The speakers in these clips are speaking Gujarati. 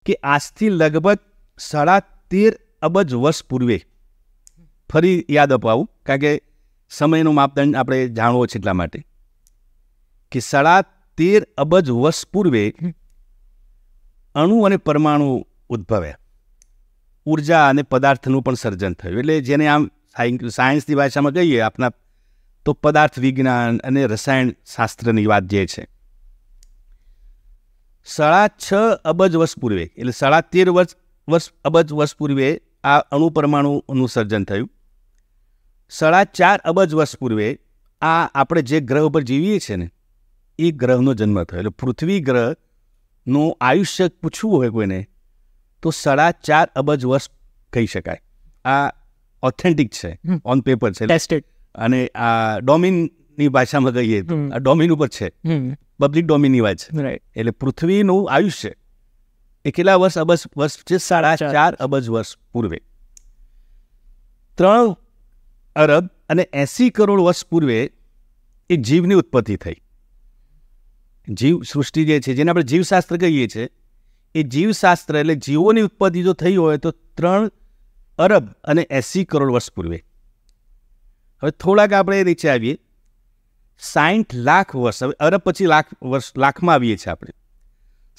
કે આજથી લગભગ 13.5 અબજ વર્ષ પૂર્વે, ફરી યાદ અપાવું કારણ કે સમયનો માપદંડ આપણે જાણવો છે એટલા માટે, કે 13.5 અબજ વર્ષ પૂર્વે અણુ અને પરમાણુ ઉદ્ભવ્યા, ઉર્જા અને પદાર્થનું પણ સર્જન થયું. એટલે જેને આમ સાયન્સની ભાષામાં કહીએ આપણા તો પદાર્થ વિજ્ઞાન અને રસાયણ શાસ્ત્રની વાત જે છે. 6.5 અબજ વર્ષ પૂર્વે, એટલે 13.5 અબજ વર્ષ પૂર્વે આ અણુ પરમાણુનું સર્જન થયું. 4.5 અબજ વર્ષ પૂર્વે આ આપણે જે ગ્રહ ઉપર જીવીએ છીએ ને એ ગ્રહનો જન્મ થયો. એટલે પૃથ્વી ગ્રહનું આયુષ્ય પૂછવું હોય કોઈને તો 4.5 અબજ વર્ષ કહી શકાય. આ ઓથેન્ટિક છે, ઓન પેપર છે, ટેસ્ટેડ. અને આ ડોમિનની ભાષામાં કહીએ તો આ ડોમિન ઉપર છે, પબ્લિક ડોમિનની વાત છે. એટલે પૃથ્વીનું આયુષ્ય એ કેટલા વર્ષ અબજ વર્ષ છે? 4.5 અબજ વર્ષ પૂર્વે. 3 અરબ અને 80 કરોડ વર્ષ પૂર્વે એક જીવની ઉત્પત્તિ થઈ. જીવ સૃષ્ટિ જે છે જેને આપણે જીવશાસ્ત્ર કહીએ છીએ, એ જીવશાસ્ત્ર એટલે જીવોની ઉત્પત્તિ જો થઈ હોય તો 3 અરબ અને 80 કરોડ વર્ષ પૂર્વે. હવે થોડાક આપણે નીચે આવીએ, 60 લાખ વર્ષ, હવે અરબ પછી લાખમાં આવીએ છીએ આપણે.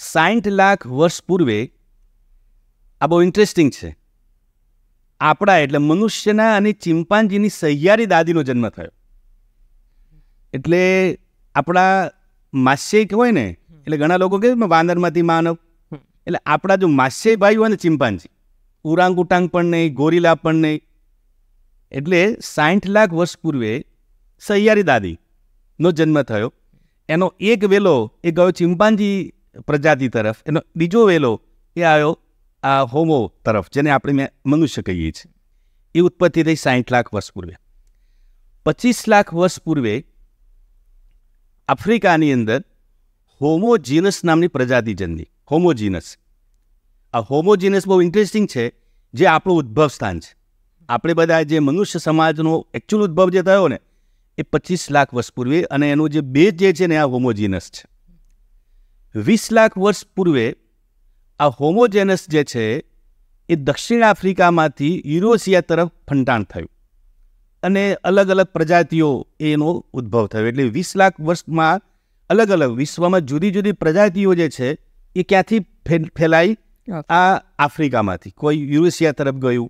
60 લાખ વર્ષ પૂર્વે, આ બહુ ઇન્ટરેસ્ટિંગ છે, આપણા એટલે મનુષ્યના અને ચિમ્પાન્જીની સહિયારી દાદીનો જન્મ થયો. એટલે આપણા માસ્ય હોય ને, એટલે ઘણા લોકો કહે વાનરમાંથી માનવ, એટલે આપણા જો માસ્ય ભાઈ હોય ને ચિમ્પાન્જી, ઉરાંગુટાંગ પણ નહીં, ગોરીલા પણ નહીં, એટલે 60 લાખ વર્ષ પૂર્વે સહિયારી દાદીનો જન્મ થયો. એનો એક વેલો એ ગયો ચિમ્પાન્જી પ્રજાતિ તરફ, એનો બીજો વેલો એ આવ્યો આ હોમો તરફ, જેને આપણે મનુષ્ય કહીએ છીએ. એ ઉત્પત્તિ થઈ 60 લાખ વર્ષ પૂર્વે. 25 લાખ વર્ષ પૂર્વે આફ્રિકાની અંદર હોમોજીનસ નામની પ્રજાતિ જન્મી. હોમોજીનસ, આ હોમોજીનસ બહુ ઇન્ટરેસ્ટિંગ છે, જે આપણું ઉદ્ભવ સ્થાન છે. આપણે બધા જે મનુષ્ય સમાજનો એકચ્યુઅલ ઉદ્ભવ જે થયો ને એ 25 લાખ વર્ષ પૂર્વે, અને એનું જે બેઝ જે છે ને આ હોમોજીનસ છે. 20 લાખ વર્ષ પૂર્વે આ હોમોજેનસ જે છે એ દક્ષિણ આફ્રિકામાંથી યુરોશિયા તરફ ફંટાણ થયું અને અલગ અલગ પ્રજાતિઓ એનો ઉદ્ભવ થયો. એટલે 20 લાખ વર્ષમાં અલગ અલગ વિશ્વમાં જુદી જુદી પ્રજાતિઓ જે છે એ ક્યાંથી ફેલાઈ? આ આફ્રિકામાંથી. કોઈ યુરોશિયા તરફ ગયું.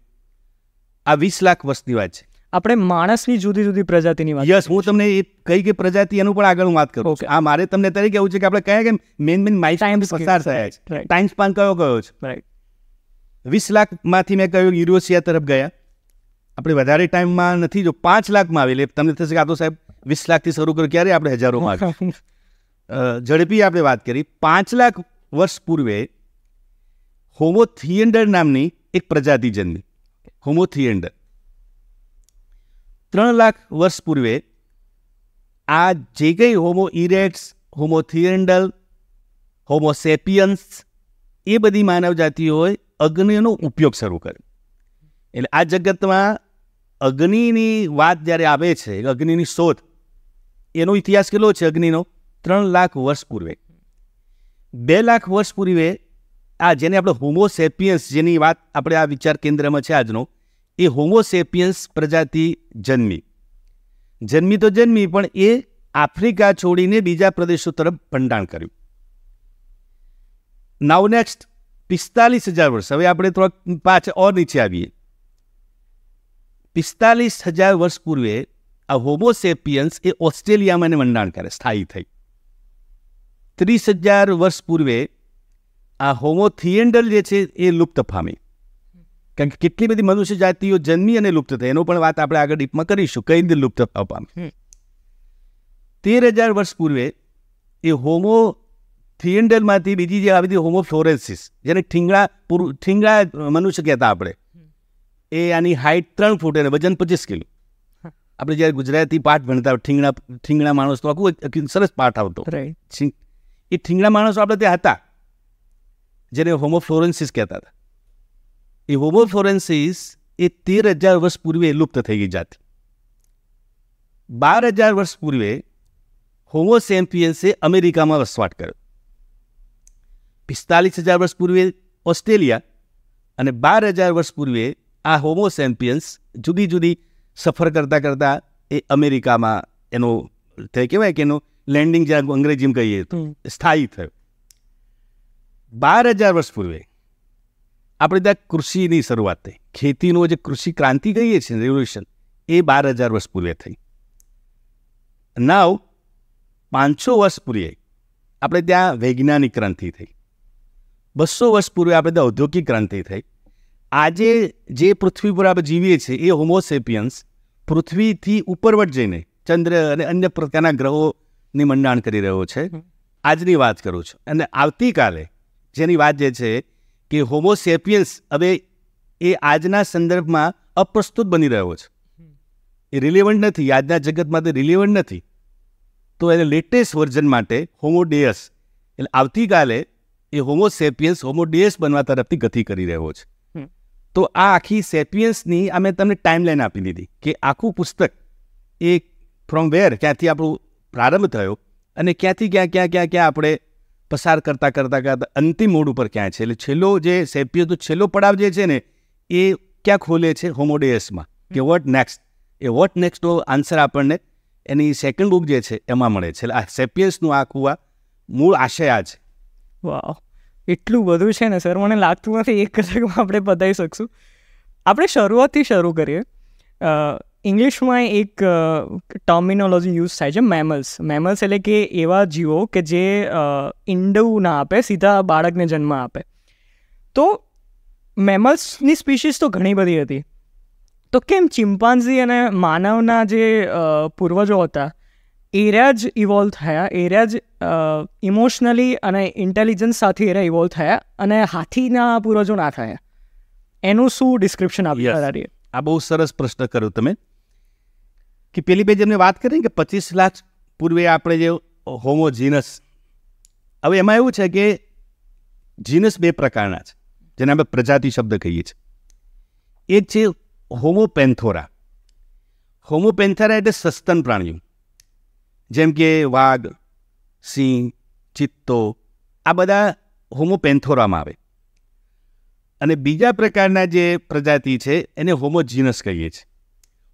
આ 20 લાખ વર્ષની વાત છે. આપણે માણસની જુદી જુદી પ્રજાતિની વાત. યસ, હું તમને એ કઈ પ્રજાતિ એનું પણ આગળ વાત કરું. આ મારે તમને તરીકે એવું છે કે આપણે કયા મેન માહિતી પસાર થયા છે, ટાઈમ સ્પાન કયો છે. 20 લાખમાંથી મેં કહ્યું યુરોશિયા તરફ ગયા. આપણે વધારે ટાઈમમાં નથી, જો 5 લાખમાં આવે એટલે તમને થશે કે આ તો સાહેબ 20 લાખથી શરૂ કર્યું, ક્યારે આપણે હજારોમાં આવી. ઝડપી આપણે વાત કરી. 5 લાખ વર્ષ પૂર્વે હોમોથિયેન્ડર નામની એક પ્રજાતિ જન્મી. હોમોથિયેન્ડર. 3 લાખ વર્ષ પૂર્વે આ જે કંઈ હોમો ઇરેક્ટ્સ, હોમોથિયેન્ડર, હોમોસેપિયન્સ, એ બધી માનવ જાતિઓએ અગ્નિનો ઉપયોગ શરૂ કર્યો. એટલે આ જગતમાં અગ્નિની વાત જ્યારે આવે છે, અગ્નિની શોધ, એનો ઇતિહાસ કેટલો છે અગ્નિનો? 3 લાખ વર્ષ પૂર્વે. 2 લાખ વર્ષ પૂર્વે આ જેને આપણે હોમોસેપિયન્સ, જેની વાત આપણે આ વિચાર કેન્દ્રમાં છે આજનો, એ હોમોસેપિયન્સ પ્રજાતિ જન્મી. તો જન્મી, પણ એ આફ્રિકા છોડીને બીજા પ્રદેશો તરફ ભંડાણ કર્યું. નાવ નેક્સ્ટ 45,000 વર્ષ. હવે આપણે થોડાક પાછળ ઓર નીચે આવીએ. 45,000 વર્ષ પૂર્વે આ હોમોસેપિયન્સ એ ઓસ્ટ્રેલિયામાં મંડાણ કરે, સ્થાયી થઈ. 30,000 વર્ષ પૂર્વે આ હોમોથિયેન્ડર જે છે એ લુપ્ત પામી. કારણ કે કેટલી બધી મનુષ્ય જાતિઓ જન્મી અને લુપ્ત થઈ, એનો પણ વાત આપણે આગળ ડીપમાં કરીશું, કઈ રીતે લુપ્ત પામી. 13,000 વર્ષ પૂર્વે એ હોમોથિયેન્ડરમાંથી બીજી જે આવી હતી હોમો ફ્લોરેન્સિસ, જેને ઠીંગડા મનુષ્ય કહેતા આપણે, એ આની હાઇટ 3 ફૂટ અને વજન 25 કિલો. આપણે જ્યારે ગુજરાતી પાઠ ભણતા ઠીંગણા માણસ તો આખું સરસ પાઠ આવતો. એ ઠીંગણા માણસો આપણે ત્યાં હતા, જેને હોમો ફ્લોરેન્સિસ કહેતા હતા. એ હોમો ફ્લોરેન્સિસ એ 13,000 વર્ષ પૂર્વે લુપ્ત થઈ ગઈ જાતિ. 12,000 વર્ષ પૂર્વે હોમોસેપિયન્સે અમેરિકામાં વસવાટ કર્યો. 45,000 વર્ષ પૂર્વે ઓસ્ટ્રેલિયા અને 12,000 વર્ષ પૂર્વે આ હોમો સેપિયન્સ જુદી જુદી સફર કરતાં કરતાં એ અમેરિકામાં એનો કહેવાય કે એનો લેન્ડિંગ જ્યાં અંગ્રેજીમાં કહીએ તો સ્થાયી થયો. 12,000 વર્ષ પૂર્વે આપણે ત્યાં કૃષિની શરૂઆત થઈ. ખેતીનો જે કૃષિ ક્રાંતિ કહીએ છીએ રેવોલ્યુશન, એ 12,000 વર્ષ પૂર્વે થઈ. નાવ 500 વર્ષ પૂર્વે આપણે ત્યાં વૈજ્ઞાનિક ક્રાંતિ થઈ. 200 વર્ષ પૂર્વે આપણે ત્યાં ઔદ્યોગિક ક્રાંતિ થઈ. આજે જે પૃથ્વી પર આપણે જીવીએ છીએ એ હોમોસેપિયન્સ પૃથ્વીથી ઉપરવટ જઈને ચંદ્ર અને અન્ય પ્રકારના ગ્રહોની મંડાણ કરી રહ્યો છે. આજની વાત કરું છું. અને આવતીકાલે જેની વાત જે છે કે હોમોસેપિયન્સ હવે એ આજના સંદર્ભમાં અપ્રસ્તુત બની રહ્યો છે. એ રિલેવન્ટ નથી, આજના જગતમાં તે રિલેવન્ટ નથી. તો એને લેટેસ્ટ વર્ઝન માટે હોમોડેયસ, એટલે આવતીકાલે એ હોમોસેપિયન્સ હોમોડેયસ બનવા તરફથી ગતિ કરી રહ્યો છે. તો આ આખી સેપિયન્સની આ મેં તમને ટાઈમલાઈન આપી દીધી કે આખું પુસ્તક એ ફ્રોમ વેર, ક્યાંથી આપણું પ્રારંભ થયો અને ક્યાંથી ક્યાં આપણે પસાર કરતાં અંતિમ મોડ ઉપર ક્યાં છે. એટલે છેલ્લો જે સેપિયન્સનો છેલ્લો પડાવ જે છે ને એ ક્યાં ખોલે છે હોમોડેયસમાં, કે વોટ નેક્સ્ટ. એ વોટ નેક્સ્ટનો આન્સર આપણને એની સેકન્ડ બુક જે છે એમાં મળે છે. એટલે આ સેપિયન્સનું આખું આ મૂળ આશય આ છે. વાહ, એટલું બધું છે ને સર, મને લાગતું નથી એક કલાકમાં આપણે બતાવી શકશું. આપણે શરૂઆતથી શરૂ કરીએ. ઇંગ્લિશમાં એક ટર્મિનોલોજી યુઝ થાય છે, મેમલ્સ. મેમલ્સ એટલે કે એવા જીવો કે જે ઈંડું ના આપે, સીધા બાળકને જન્મ આપે. તો મેમલ્સની સ્પીશીઝ તો ઘણી બધી હતી. તો કેમ ચિમ્પાન્ઝી અને માનવના જે પૂર્વજો હતા એરિયા જ ઇવોલ્વ થયા, એરિયા જ ઇમોશનલી અને ઇન્ટેલિજન્સ સાથે એરિયા ઇવોલ્વ થયા અને હાથીના પૂર્વજો ના થયા? એનું શું ડિસ્ક્રિપ્શન આપી? આ બહુ સરસ પ્રશ્ન કર્યો તમે. કે પેલી બે જેમને વાત કરી કે 25 લાખ પૂર્વે આપણે જે હોમો જીનસ, હવે એમાં એવું છે કે જીનસ બે પ્રકારના છે જેને આપણે પ્રજાતિ શબ્દ કહીએ છીએ. એક છે હોમોપેન્થોરા. હોમોપેન્થોરા એટલે સસ્તન પ્રાણીઓ, જેમ કે વાઘ, સિંહ, ચિત્તો, આ બધા હોમોપેન્થોરામાં આવે. અને બીજા પ્રકારના જે પ્રજાતિ છે એને હોમોજીનસ કહીએ છીએ.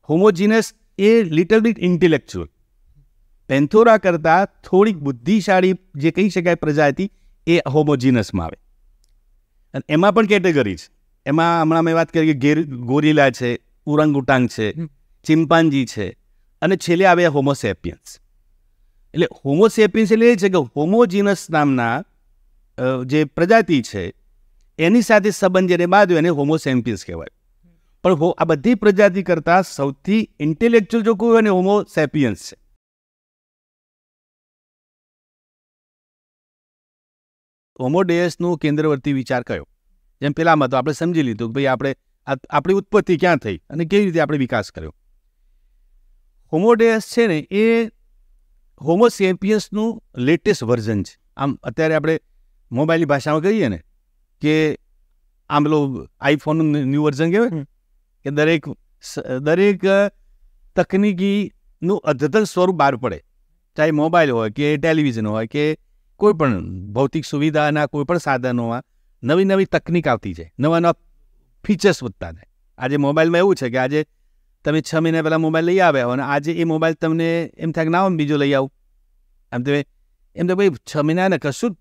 હોમોજીનસ એ લિટલ બીટ ઇન્ટેલેક્ચ્યુઅલ, પેન્થોરા કરતાં થોડીક બુદ્ધિશાળી જે કહી શકાય પ્રજાતિ એ હોમોજીનસમાં આવે. અને એમાં પણ કેટેગરી છે. એમાં હમણાં મેં વાત કરી કે ગોરીલા છે, ઉરંગુટાંગ છે, ચિમ્પાન્જી છે, અને છેલ્લે આવે હોમોસેપિયન્સ. એટલે હોમોસેપિયન્સ એટલે એ છે કે હોમોજીનસ નામના જે પ્રજાતિ છે એની સાથે સંબંધ જેને બાંધ્યો એને હોમોસેપિયન્સ કહેવાય. પણ આ બધી પ્રજાતિ કરતાં સૌથી ઇન્ટેલેક્ચ્યુઅલ જો કોઈ હોય ને હોમોસેપિયન્સ છે. હોમોડેયસનું કેન્દ્રવર્તી વિચાર કયો? જેમ પેલામાં તો આપણે સમજી લીધું કે ભાઈ આપણે આપણી ઉત્પત્તિ ક્યાં થઈ અને કેવી રીતે આપણે વિકાસ કર્યો. હોમોડેયસ છે ને એ હોમોસેપિયન્સનું લેટેસ્ટ વર્ઝન છે. આમ અત્યારે આપણે મોબાઈલની ભાષામાં કહીએ ને કે આમ પેલો આઈફોનનું ન્યૂ વર્ઝન કહેવાય કે દરેક તકનીકીનું અદ્યતન સ્વરૂપ બહાર પડે, ચાહે મોબાઈલ હોય કે ટેલિવિઝન હોય કે કોઈ પણ ભૌતિક સુવિધાના કોઈ પણ સાધનોમાં નવી નવી તકનીક આવતી જાય, નવા નવા ફીચર્સ વધતા જાય. આજે મોબાઈલમાં એવું છે કે આજે તમે 6 મહિના પહેલાં મોબાઈલ લઈ આવ્યા હો અને આજે એ મોબાઈલ તમને એમ થાય કે ના બીજો લઈ આવું. એમ તો ભાઈ 6 મહિના ને કશું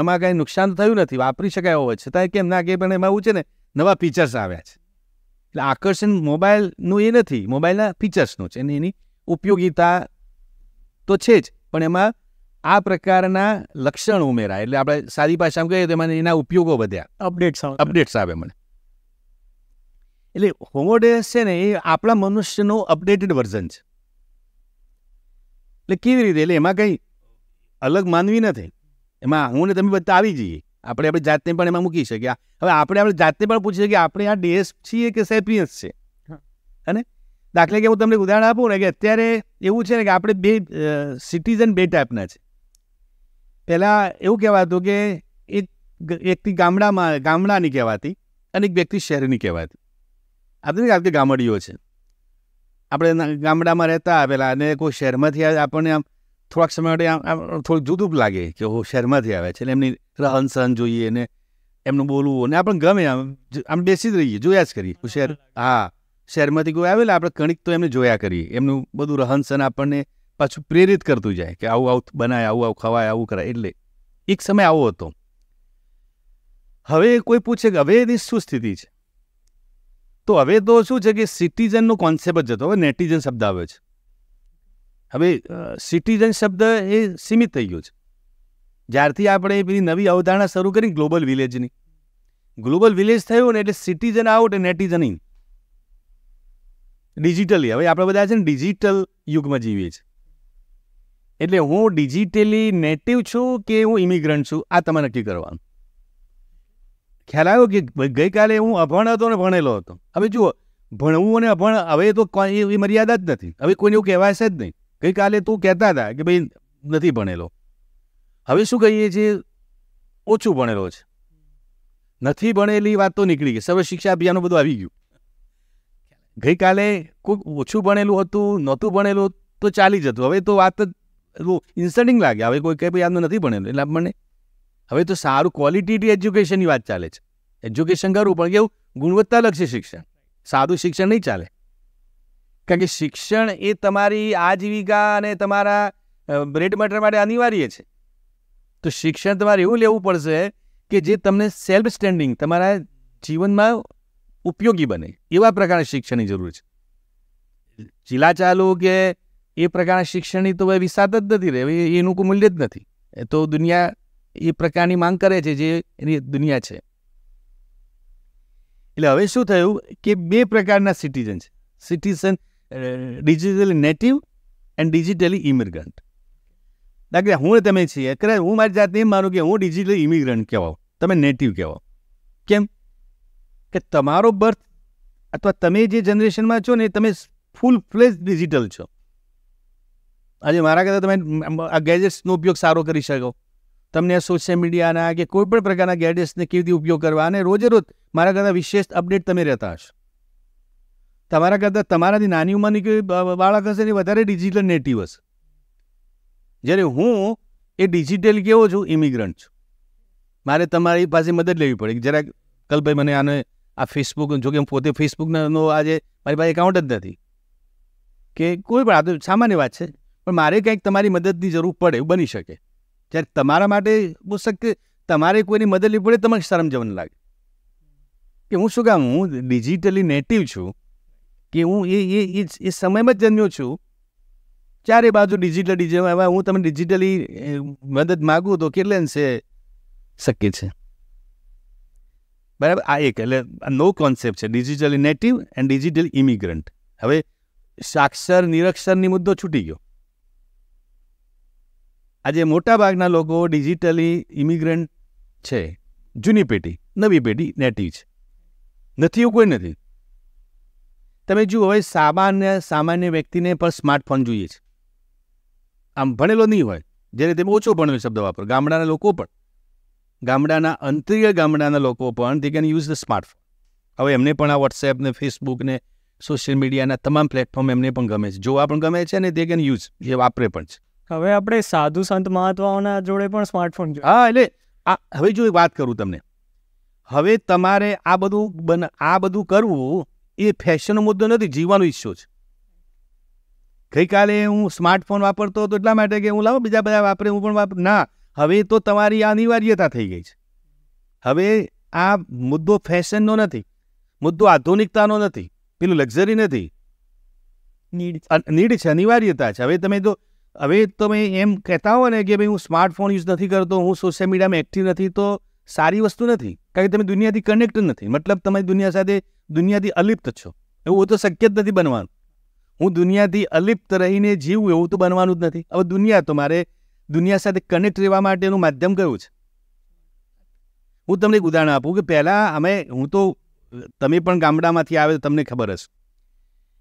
એમાં કાંઈ નુકસાન થયું નથી, વાપરી શકાય હોય છતાં કેમ ના કે પણ એમાં એવું છે ને નવા ફીચર્સ આવ્યા છે. એટલે આકર્ષણ મોબાઈલનું એ નથી, મોબાઈલના ફીચર્સનું છે. એની ઉપયોગિતા તો છે જ, પણ એમાં આ પ્રકારના લક્ષણ ઉમેરાય. એટલે આપણે સાદી ભાષામાં કહીએ તો એમાં એના ઉપયોગો વધ્યા, અપડેટ્સ આવે મને. એટલે હોમોડેયસ છે ને એ આપણા મનુષ્યનું અપડેટેડ વર્ઝન છે. એટલે કેવી રીતે? એટલે એમાં કંઈ અલગ માનવી નથી. એમાં હું ને તમે બધા આવી જઈએ, આપણે આપણી જાતને પણ એમાં મૂકી શકીએ. હવે આપણે જાતને પણ પૂછી શકીએ આપણે આ ડેયસ છીએ કે સેપિયન્સ છે. અને દાખલા કે હું તમને ઉદાહરણ આપું ને કે અત્યારે એવું છે ને કે આપણે બે સિટીઝન બે ટાઈપના છે. પહેલાં એવું કહેવાતું કે એક વ્યક્તિ ગામડાની કહેવાતી અને એક વ્યક્તિ શહેરની કહેવાતી. આપણે કે ગામડીઓ છે, આપણે ગામડામાં રહેતા આવેલા અને કોઈ શહેરમાંથી આપણને આમ થોડાક સમય માટે આમ થોડુંક જુદું લાગે કે હું શહેરમાંથી આવે છે. એટલે એમની રહન સહન જોઈએ ને એમનું બોલવું અને આપણને ગમે, આમ બેસી જ રહીએ, જોયા જ કરીએ. શહેર, હા, શહેરમાંથી કોઈ આવેલા આપણે કણિક તો એમને જોયા કરીએ. એમનું બધું રહનસહન આપણને પાછું પ્રેરિત કરતું જાય કે આવું આવું બનાય, આવું આવું ખવાય, આવું કરાય. એટલે એક સમય આવો હતો. હવે કોઈ પૂછે કે હવે એની શું સ્થિતિ છે, તો હવે તો શું છે કે સિટીઝનનો કોન્સેપ્ટ જ હતો. હવે નેટિઝન શબ્દ આવ્યો છે. હવે સિટીઝન શબ્દ એ સીમિત થઈ ગયો છે. જ્યારથી આપણે પેલી નવી અવધારણા શરૂ કરી ગ્લોબલ વિલેજની, ગ્લોબલ વિલેજ થયું ને એટલે સિટીઝન આઉટ અને નેટિઝન ઇન. ડિજિટલી હવે આપણે બધા છે ને ડિજિટલ યુગમાં જીવીએ છીએ. એટલે હું ડિજિટલી નેટિવ છું કે હું ઇમિગ્રન્ટ છું, આ તમારે નક્કી કરવાનું. ખ્યાલ આવ્યો કે ગઈકાલે હું અભણ હતો ને ભણેલો હતો. હવે જુઓ, ભણવું અને અભણ હવે તો એ મર્યાદા જ નથી. હવે કોઈને એવું કહેવાય છે જ નહીં. ગઈકાલે તું કહેતા હતા કે ભાઈ નથી ભણેલો, હવે શું કહીએ છીએ? ઓછું ભણેલો છે. નથી ભણેલી વાત તો નીકળી ગઈ, સર્વ શિક્ષા અભિયાન બધું આવી ગયું. ગઈકાલે કોઈ ઓછું ભણેલું હતું, નહોતું ભણેલું તો ચાલી જતું. હવે તો વાત જ ઇન્સલ્ટિંગ લાગે. હવે કોઈ કહે ભાઈ આનું નથી ભણેલું એટલે આપણને હવે તો સારું ક્વોલિટી એજ્યુકેશનની વાત ચાલે છે. એજ્યુકેશન કરવું પણ કેવું ગુણવત્તાલક્ષી શિક્ષણ, સાદું શિક્ષણ નહીં ચાલે. કારણ કે શિક્ષણ એ તમારી આજીવિકા અને તમારા બ્રેડ બટર માટે અનિવાર્ય છે. તો શિક્ષણ તમારે એવું લેવું પડશે કે જે તમને સેલ્ફ સ્ટેન્ડિંગ, તમારા જીવનમાં ઉપયોગી બને. એવા પ્રકારના શિક્ષણની જરૂર છે. ચીલાચાલુ કે એ પ્રકારના શિક્ષણની તો વિસાત જ નથી રહે, એનું કોઈ મૂલ્ય જ નથી. એ તો દુનિયા એ પ્રકારની માંગ કરે છે જે એની દુનિયા છે. એટલે હવે શું થયું કે બે પ્રકારના સિટીઝન છે. Citizen digitally native and digitally immigrant. દાખલા હું તમે છીએ, હું મારી જાતને એમ માનું કે હું ડિજિટલી ઇમિગ્રન્ટ કહેવાઉં, તમે નેટિવ કહેવાઓ. કેમ કે તમારો બર્થ અથવા તમે જે જનરેશનમાં છો ને તમે ફૂલ ફ્લેજ ડિજિટલ છો. આજે મારા કરતાં તમે આ ગેજેટ્સનો ઉપયોગ સારો કરી શકો. તમને સોશિયલ મીડિયાના કે કોઈ પણ પ્રકારના ગેજેટ્સને કેવી રીતે ઉપયોગ કરવા, અને રોજે રોજ મારા કરતાં વિશેષ અપડેટ તમે રહેતા હશો. તમારા કરતાં તમારાથી નાની ઉંમરની કોઈ બાળક હશે ને વધારે ડિજિટલ નેટિવ હશે. જ્યારે હું એ ડિજિટલ કેવો છું? ઇમિગ્રન્ટ છું. મારે તમારી પાસે મદદ લેવી પડે. જરાક કલભાઈ મને આને આ ફેસબુક, જોકે હું પોતે ફેસબુકનો આજે મારી પાસે એકાઉન્ટ જ નથી કે કોઈ પણ, આ તો સામાન્ય વાત છે. પણ મારે કંઈક તમારી મદદની જરૂર પડે એવું બની શકે. જ્યારે તમારા માટે બહુ શક્ય તમારે કોઈની મદદ લેવી પડે તમને શરમજનક લાગે કે હું શું કામ, હું ડિજિટલી નેટિવ છું કે હું એ સમયમાં જ જન્મ્યો છું. ચારે બાજુ ડિજિટલ હવે હું તમને ડિજિટલી મદદ માગું તો કેટલે અંશે શક્ય છે? બરાબર. આ એક એટલે નવો કોન્સેપ્ટ છે digitally native and digital immigrant. હવે સાક્ષર નિરક્ષરની મુદ્દો છૂટી ગયો. આજે મોટાભાગના લોકો ડિજિટલી ઇમિગ્રન્ટ છે. જૂની પેઢી, નવી પેઢી નેટિવ છે. નથી એવું કોઈ નથી. તમે જુઓ, હવે સામાન્ય વ્યક્તિને પણ સ્માર્ટફોન જોઈએ છે. આમ ભણેલો નહીં હોય, જ્યારે તેમ ઓછો ભણેલો શબ્દ વાપરો. ગામડાના લોકો પણ, ગામડાના અંતરિય ગામડાના લોકો પણ તે કેન યુઝ ધ સ્માર્ટફોન. હવે એમને પણ આ વોટ્સએપ ને ફેસબુક ને સોશિયલ મીડિયાના તમામ પ્લેટફોર્મ એમને પણ ગમે છે, જોવા પણ ગમે છે અને તે કેન યુઝ, એ વાપરે પણ છે. હવે આપણે સાધુ સંત મહાત્માઓના જોડે પણ સ્માર્ટફોન છે. હા, એટલે હવે જો એક વાત કરું તમને, હવે તમારે આ બધું કરવું એ ફેશનનો મુદ્દો નથી, જીવવાનો ઈચ્છો છે. ગઈકાલે હું સ્માર્ટફોન વાપરતો હતો એટલા માટે કે હું લાવો બીજા બધા વાપરે, હું પણ વાપર ના. હવે તો તમારી આ અનિવાર્યતા થઈ ગઈ છે. હવે આ મુદ્દો ફેશનનો નથી, મુદ્દો આધુનિકતાનો નથી, પેલું લક્ઝરી નથી, નીડ છે, અનિવાર્યતા છે. હવે તમે એમ કહેતા હો ને કે ભાઈ હું સ્માર્ટફોન યુઝ નથી કરતો, હું સોશિયલ મીડિયામાં એક્ટિવ નથી, તો સારી વસ્તુ નથી. કારણ કે તમે દુનિયાથી કનેક્ટ નથી, મતલબ તમે દુનિયા સાથે દુનિયાથી અલિપ્ત છો. એવું તો શક્ય જ નથી બનવાનું. હું દુનિયાથી અલિપ્ત રહીને જીવું એવું તો બનવાનું જ નથી. હવે દુનિયા તો મારે દુનિયા સાથે કનેક્ટ રહેવા માટેનું માધ્યમ કયું છે? હું તમને એક ઉદાહરણ આપું કે પહેલાં હું તો, તમે પણ ગામડામાંથી આવે તો તમને ખબર હશે,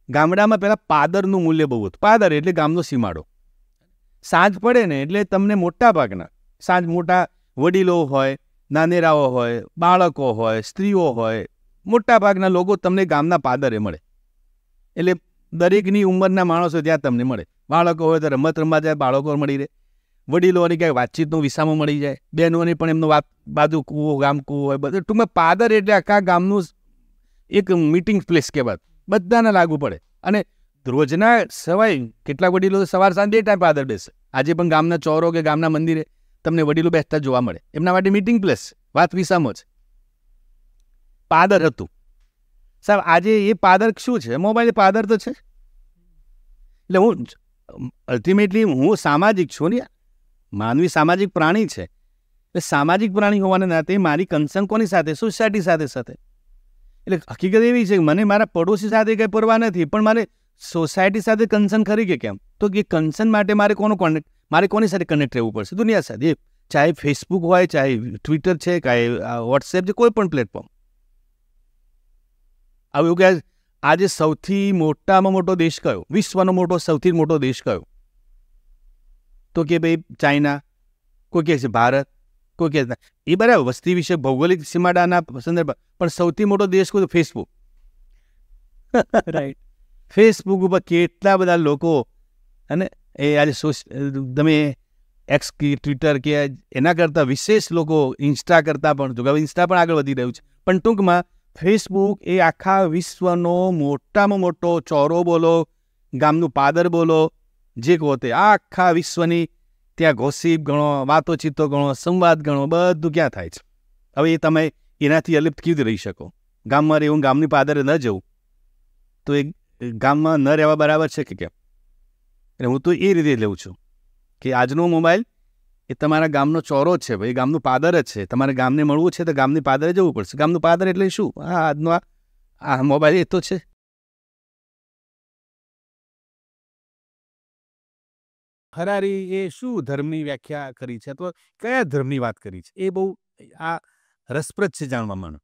ગામડામાં પહેલાં પાદરનું મૂલ્ય બહુ હતું. પાદર એટલે ગામનો સીમાડો. સાંજ પડે ને એટલે તમને મોટા ભાગના મોટા વડીલો હોય, નાનેરાઓ હોય, બાળકો હોય, સ્ત્રીઓ હોય, મોટા ભાગના લોકો તમને ગામના પાદરે મળે. એટલે દરેકની ઉંમરના માણસો ત્યાં તમને મળે. બાળકો હોય તો રમત રમવા જાય, બાળકો મળી રહે. વડીલોની ક્યાંક વાતચીતનો વિસામો મળી જાય, બહેનોની પણ એમનો બાજુ કૂવો ગામ કૂવો હોય બધું. ટૂંકમાં પાદર એટલે આખા ગામનું એક મીટિંગ પ્લેસ કહેવાય, બધાને લાગુ પડે. અને રોજના સવાય કેટલાક વડીલો સવાર સાંજ 2 ટાઈમ પાદર બેસે. આજે પણ ગામના ચોરો કે ગામના મંદિરે તમને વડીલો બેસતા જોવા મળે. એમના માટે મીટિંગ પ્લેસ, વાત વિસામો છે. પાદર હતું સાહેબ. આજે એ પાદર શું છે? મોબાઈલ પાદર તો છે. એટલે હું અલ્ટિમેટલી હું સામાજિક છું ને, માનવી સામાજિક પ્રાણી છે. એટલે સામાજિક પ્રાણી હોવાના નાતે મારી કન્સર્ન કોની સાથે? સોસાયટી સાથે. એટલે હકીકત એવી છે કે મને મારા પડોશી સાથે કંઈ પરવા નથી, પણ મારે સોસાયટી સાથે કન્સર્ન ખરી કે કેમ? તો એ કન્સર્ન માટે મારે કોની સાથે કનેક્ટ રહેવું પડશે? દુનિયા સાથે. ચાહે ફેસબુક હોય, ચાહે ટ્વિટર છે, ચાહે વોટ્સએપ છે, કોઈ પણ પ્લેટફોર્મ. હવે એવું કે આજે સૌથી મોટામાં મોટો દેશ કયો? વિશ્વનો સૌથી મોટો દેશ કયો? તો કે ભાઈ ચાઇના, કોઈ કહે છે ભારત, કોઈ કહે છે. એ બરાબર વસ્તી વિશે ભૌગોલિક સીમાડાના સંદર્ભ, પણ સૌથી મોટો દેશ કોઈ? ફેસબુક. રાઈટ. ફેસબુક ઉપર કેટલા બધા લોકો, અને એ આજે તમે એક્સ કે ટ્વિટર કે એના કરતાં વિશેષ લોકો ઇન્સ્ટા કરતાં પણ, જો ઇન્સ્ટા પણ આગળ વધી રહ્યું છે, પણ ટૂંકમાં ફેસબુક એ આખા વિશ્વનો મોટામાં મોટો ચોરો બોલો, ગામનું પાદર બોલો, જે કહો તે આખા વિશ્વની ત્યાં ગોસીપ ગણો, વાતોચીતો ગણો, સંવાદ ગણો, બધું ક્યાં થાય છે. હવે એ તમે એનાથી અલિપ્ત કેવી રીતે રહી શકો? ગામમાં રહેવું, ગામની પાદરે ન જવું, તો એ ગામમાં ન રહેવા બરાબર છે કે કેમ? એટલે હું તો એ રીતે લેવું છું કે આજનો મોબાઈલ એ તમારા ગામનો ચોરો જ છે ભાઈ, ગામનું પાદર જ છે. તમારે ગામને મળવું છે તો ગામની પાદરે જવું પડશે. ગામનું પાદર એટલે શું? આજનો આ મોબાઈલ એ તો છે. હરારી એ શું ધર્મની વ્યાખ્યા કરી છે, અથવા કયા ધર્મની વાત કરી છે, એ બહુ આ રસપ્રદ છે જાણવામાં.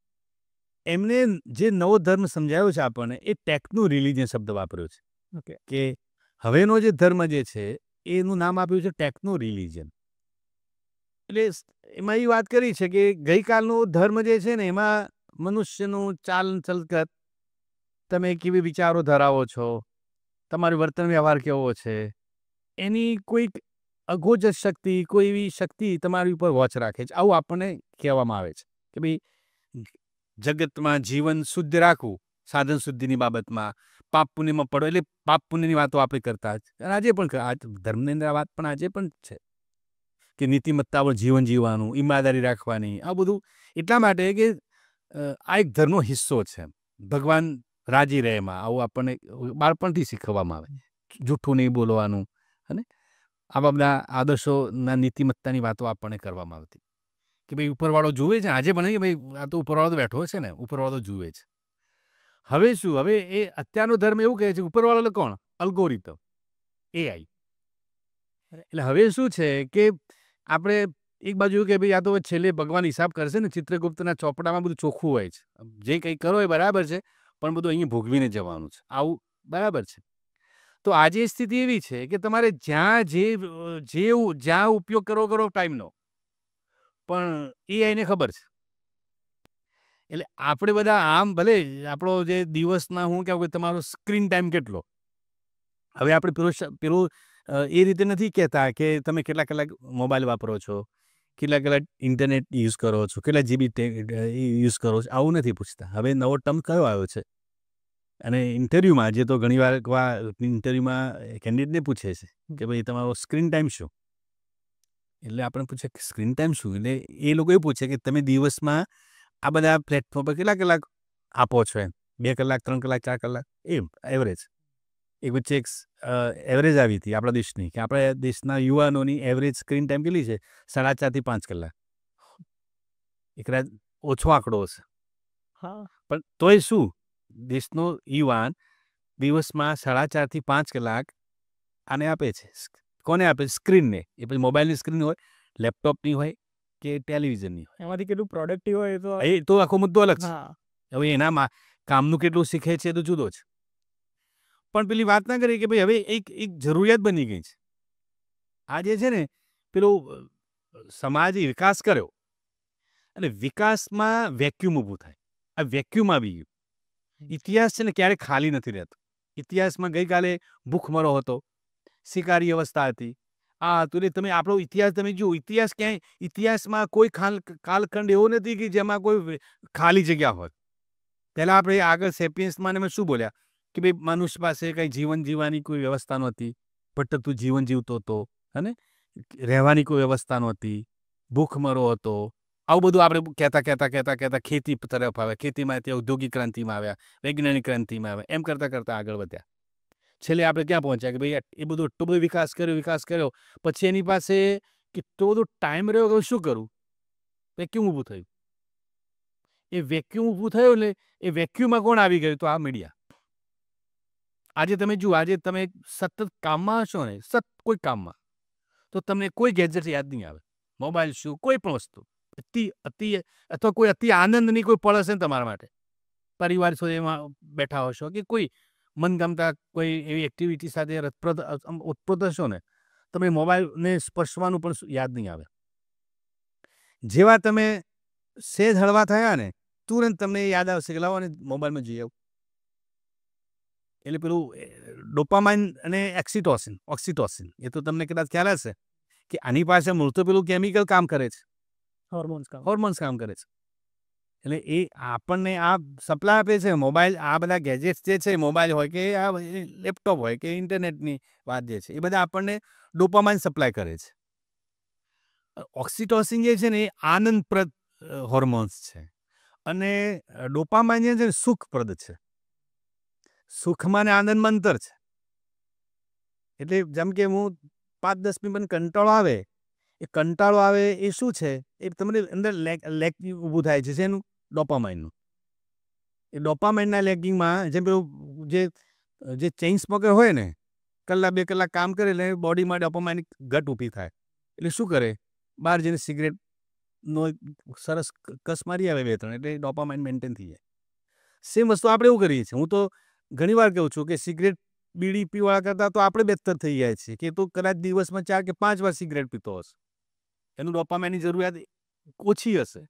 એમને જે નવો ધર્મ સમજાયો છે આપણને, એ ટેકનો રિલિજન શબ્દ વાપર્યો છે. ઓકે, કે હવેનો જે ધર્મ જે છે એનું નામ આપ્યું છે ટેકનો રિલિજન. એટલે એમાં એ વાત કરી છે કે ગઈકાલનો ધર્મ જે છે ને, એમાં મનુષ્યનું ચાલ ચલકત, તમે કેવી વિચારો ધરાવો છો, તમારો વર્તન વ્યવહાર કેવો છે, એની કોઈક અગોચર શક્તિ, કોઈ એવી શક્તિ તમારી ઉપર વોચ રાખે છે. આવું આપણને કહેવામાં આવે છે કે ભાઈ જગતમાં જીવન શુદ્ધ રાખવું, સાધન શુદ્ધિની બાબતમાં, પાપ પુણ્યમાં પડો, એટલે પાપ પુણ્યની વાતો આપણે કરતા જ. અને આજે પણ ધર્મની અંદર આ વાત પણ આજે પણ છે કે નીતિમત્તાવાળું જીવન જીવવાનું, ઈમાનદારી રાખવાની. આ બધું એટલા માટે કે આ એક ધર્મનો હિસ્સો છે. ભગવાન રાજી રહે એમાં. આવું આપણને બાળપણથી શીખવવામાં આવે. જૂઠું નહીં બોલવાનું, અને આવા બધા આદર્શોના નીતિમત્તાની વાતો આપણને કરવામાં આવતી કે ભાઈ ઉપરવાળો જુએ છે. આજે પણ ભાઈ આ તો ઉપરવાળો તો બેઠો છે ને, ઉપરવાળો તો જુએ છે. હવે શું? હવે એ અત્યારનો ધર્મ એવું કહે છે ઉપરવાળો એટલે કોણ? Algorithm, AI. એટલે હવે શું છે કે આપણે એક બાજુ કે ભાઈ આ તો છેલ્લે ભગવાન હિસાબ કરશે ને, ચિત્રગુપ્તના ચોપડામાં બધું ચોખ્ખું હોય છે, જે કંઈ કરો એ બરાબર છે, પણ બધું અહીંયા ભોગવીને જવાનું છે. આવું બરાબર છે. તો આજે સ્થિતિ એવી છે કે તમારે જ્યાં ઉપયોગ કરો ટાઈમનો, પણ AIને ખબર છે. એટલે આપણે બધા આમ ભલે આપણો જે દિવસના, હું કહેવું કે તમારો સ્ક્રીન ટાઈમ કેટલો, હવે આપણે પેલું એ રીતે નથી કહેતા કે તમે કેટલા કલાક મોબાઈલ વાપરો છો, કેટલા કલાક ઇન્ટરનેટ યુઝ કરો છો, કેટલા GB યુઝ કરો છો, આવું નથી પૂછતા. હવે નવો ટર્મ કયો આવ્યો છે? અને ઇન્ટરવ્યૂમાં આજે તો ઘણીવાર ઇન્ટરવ્યૂમાં કેન્ડિડેટને પૂછે છે કે ભાઈ તમારો સ્ક્રીન ટાઈમ શું? એટલે આપણે પૂછે કે સ્ક્રીન ટાઈમ શું? એટલે એ લોકો એ પૂછે કે તમે દિવસમાં આ બધા પ્લેટફોર્મ પર કેટલા કલાક આપો છો? એમ 2 કલાક, 3 કલાક, 4 કલાક, એમ એવરેજ. એક વચ્ચે એક એવરેજ આવી હતી આપણા દેશની, કે આપણા દેશના યુવાનોની એવરેજ સ્ક્રીન ટાઈમ કેટલી છે? 4.5 થી 5 કલાક. એકરાજ ઓછો આંકડો હશે, હા, પણ તોય શું, દેશનો યુવાન દિવસમાં 4.5 થી 5 કલાક આને આપે છે. કોને આપે? સ્ક્રીનને. એ પછી મોબાઈલની સ્ક્રીન હોય, લેપટોપની હોય કે ટેલિવિઝનની હોય. એમાંથી કેટલું પ્રોડક્ટિવ હોય એ તો આખો મુદ્દો અલગ છે. હા, હવે એનામાં કામનું કેટલું શીખે છે તો જુદો છે. પણ પેલી વાત ના કરી કે ભાઈ હવે એક જરૂરિયાત બની ગઈ છે. આ જે છે ને, પેલું સમાજે વિકાસ કર્યો, અને વિકાસમાં વેક્યુમ ઊભું થાય. આ વેક્યુમ આવી ગયું. ઇતિહાસ છે ને ક્યારે ખાલી નથી રહેતો. ઇતિહાસમાં ગઈકાલે ભૂખમરો હતો, શિકારી અવસ્થા હતી, આ તો તમે આપણો ઇતિહાસ તમે જુઓ, ઇતિહાસ ક્યાંય ઇતિહાસમાં કોઈ કાલખંડ એવો નથી કે જેમાં કોઈ ખાલી જગ્યા હોય. પહેલાં આપણે આગળ સેપિયન્સમાં અમે શું બોલ્યા કે ભાઈ મનુષ્ય પાસે કંઈ જીવન જીવવાની કોઈ વ્યવસ્થા નહોતી, ભટકતું જીવન જીવતો હતો, અને રહેવાની કોઈ વ્યવસ્થા નહોતી, ભૂખમરો હતો. આવું બધું આપણે કહેતા ખેતી તરફ આવ્યા, ખેતીમાંથી ઔદ્યોગિક ક્રાંતિમાં આવ્યા, વૈજ્ઞાનિક ક્રાંતિમાં આવ્યા, એમ કરતાં આગળ વધ્યા. છેલ્લે આપણે ક્યાં પહોંચ્યા કે ભાઈ એ બધો એટલો બધો વિકાસ કર્યો, પછી એની પાસે કેટલો બધો ટાઈમ રહ્યો કે શું કરું, વેક્યુમ ઊભું થયું. એ વેક્યુમ ઊભું થયું એટલે એ વેક્યુમમાં કોણ આવી ગયું? તો આ મીડિયા. આજે તમે જુઓ, આજે તમે સતત કામમાં હશો ને, કોઈ કામમાં, તો તમને કોઈ ગેજેટ યાદ નહીં આવે. મોબાઈલ શું, કોઈ પણ વસ્તુ અથવા કોઈ અતિ આનંદની કોઈ પળ હશે ને તમારા માટે, પરિવાર સાથે એમાં બેઠા હશો કે કોઈ મનગમતા કોઈ એવી એક્ટિવિટી સાથે ઉત્પ્રોત હશો ને, તમે મોબાઈલને સ્પર્શવાનું પણ યાદ નહીં આવે. જેવા તમે સેજ હળવા થયા ને, તુરંત તમને યાદ આવશે કે લાવો ને મોબાઈલમાં જઈ આવું. એટલે પેલું ડોપામાઇન અને ઓક્સિટોસિન એ તો તમને કદાચ ખ્યાલ હશે કે આની પાસે મૂળ તો પેલું કેમિકલ કામ કરે છે, હોર્મોન્સ કામ કરે છે. એટલે એ આપણને આ સપ્લાય આપે છે મોબાઈલ. આ બધા ગેજેટ્સ જે છે, મોબાઈલ હોય કે આ લેપટોપ હોય કે ઇન્ટરનેટની વાત જે છે, એ બધા આપણને ડોપામાઇન સપ્લાય કરે છે. ઓક્સિટોસિન જે છે ને એ આનંદપ્રદ હોર્મોન્સ છે, અને ડોપામાઇન જે છે ને સુખપ્રદ છે. સુખમાં ને આનંદમાં અંતર છે. એટલે જેમ કે હું 5-10 મિનિટ કંટાળો આવે એ શું છે? એ તમને અંદર લેક ઊભું થાય છે એનું ડોપામાઇનનું. એ ડોપામાઇનના લેકિંગમાં જેમ પેલું જે ચેઇન સ્મોકર હોય ને, 1-2 કલાક કામ કરે એટલે બોડીમાં ડોપામાઇન ઘટ ઊભી થાય. એટલે શું કરે? બહાર જઈને સિગરેટનો સરસ કસ મારી આવે 2-3, એટલે ડોપામાઇન મેન્ટેન થઈ જાય. સેમ વસ્તુ આપણે એવું કરીએ છીએ. હું તો ઘણી વાર કહું છું કે સિગરેટ બીડી પીવા કરતાં તો આપણે બહેતર થઈ જાય છે કે તો કદાચ દિવસમાં 4 કે 5 વાર સિગરેટ પીતો હશે, એનું ડોપામાઇનની જરૂરિયાત ઓછી હશે.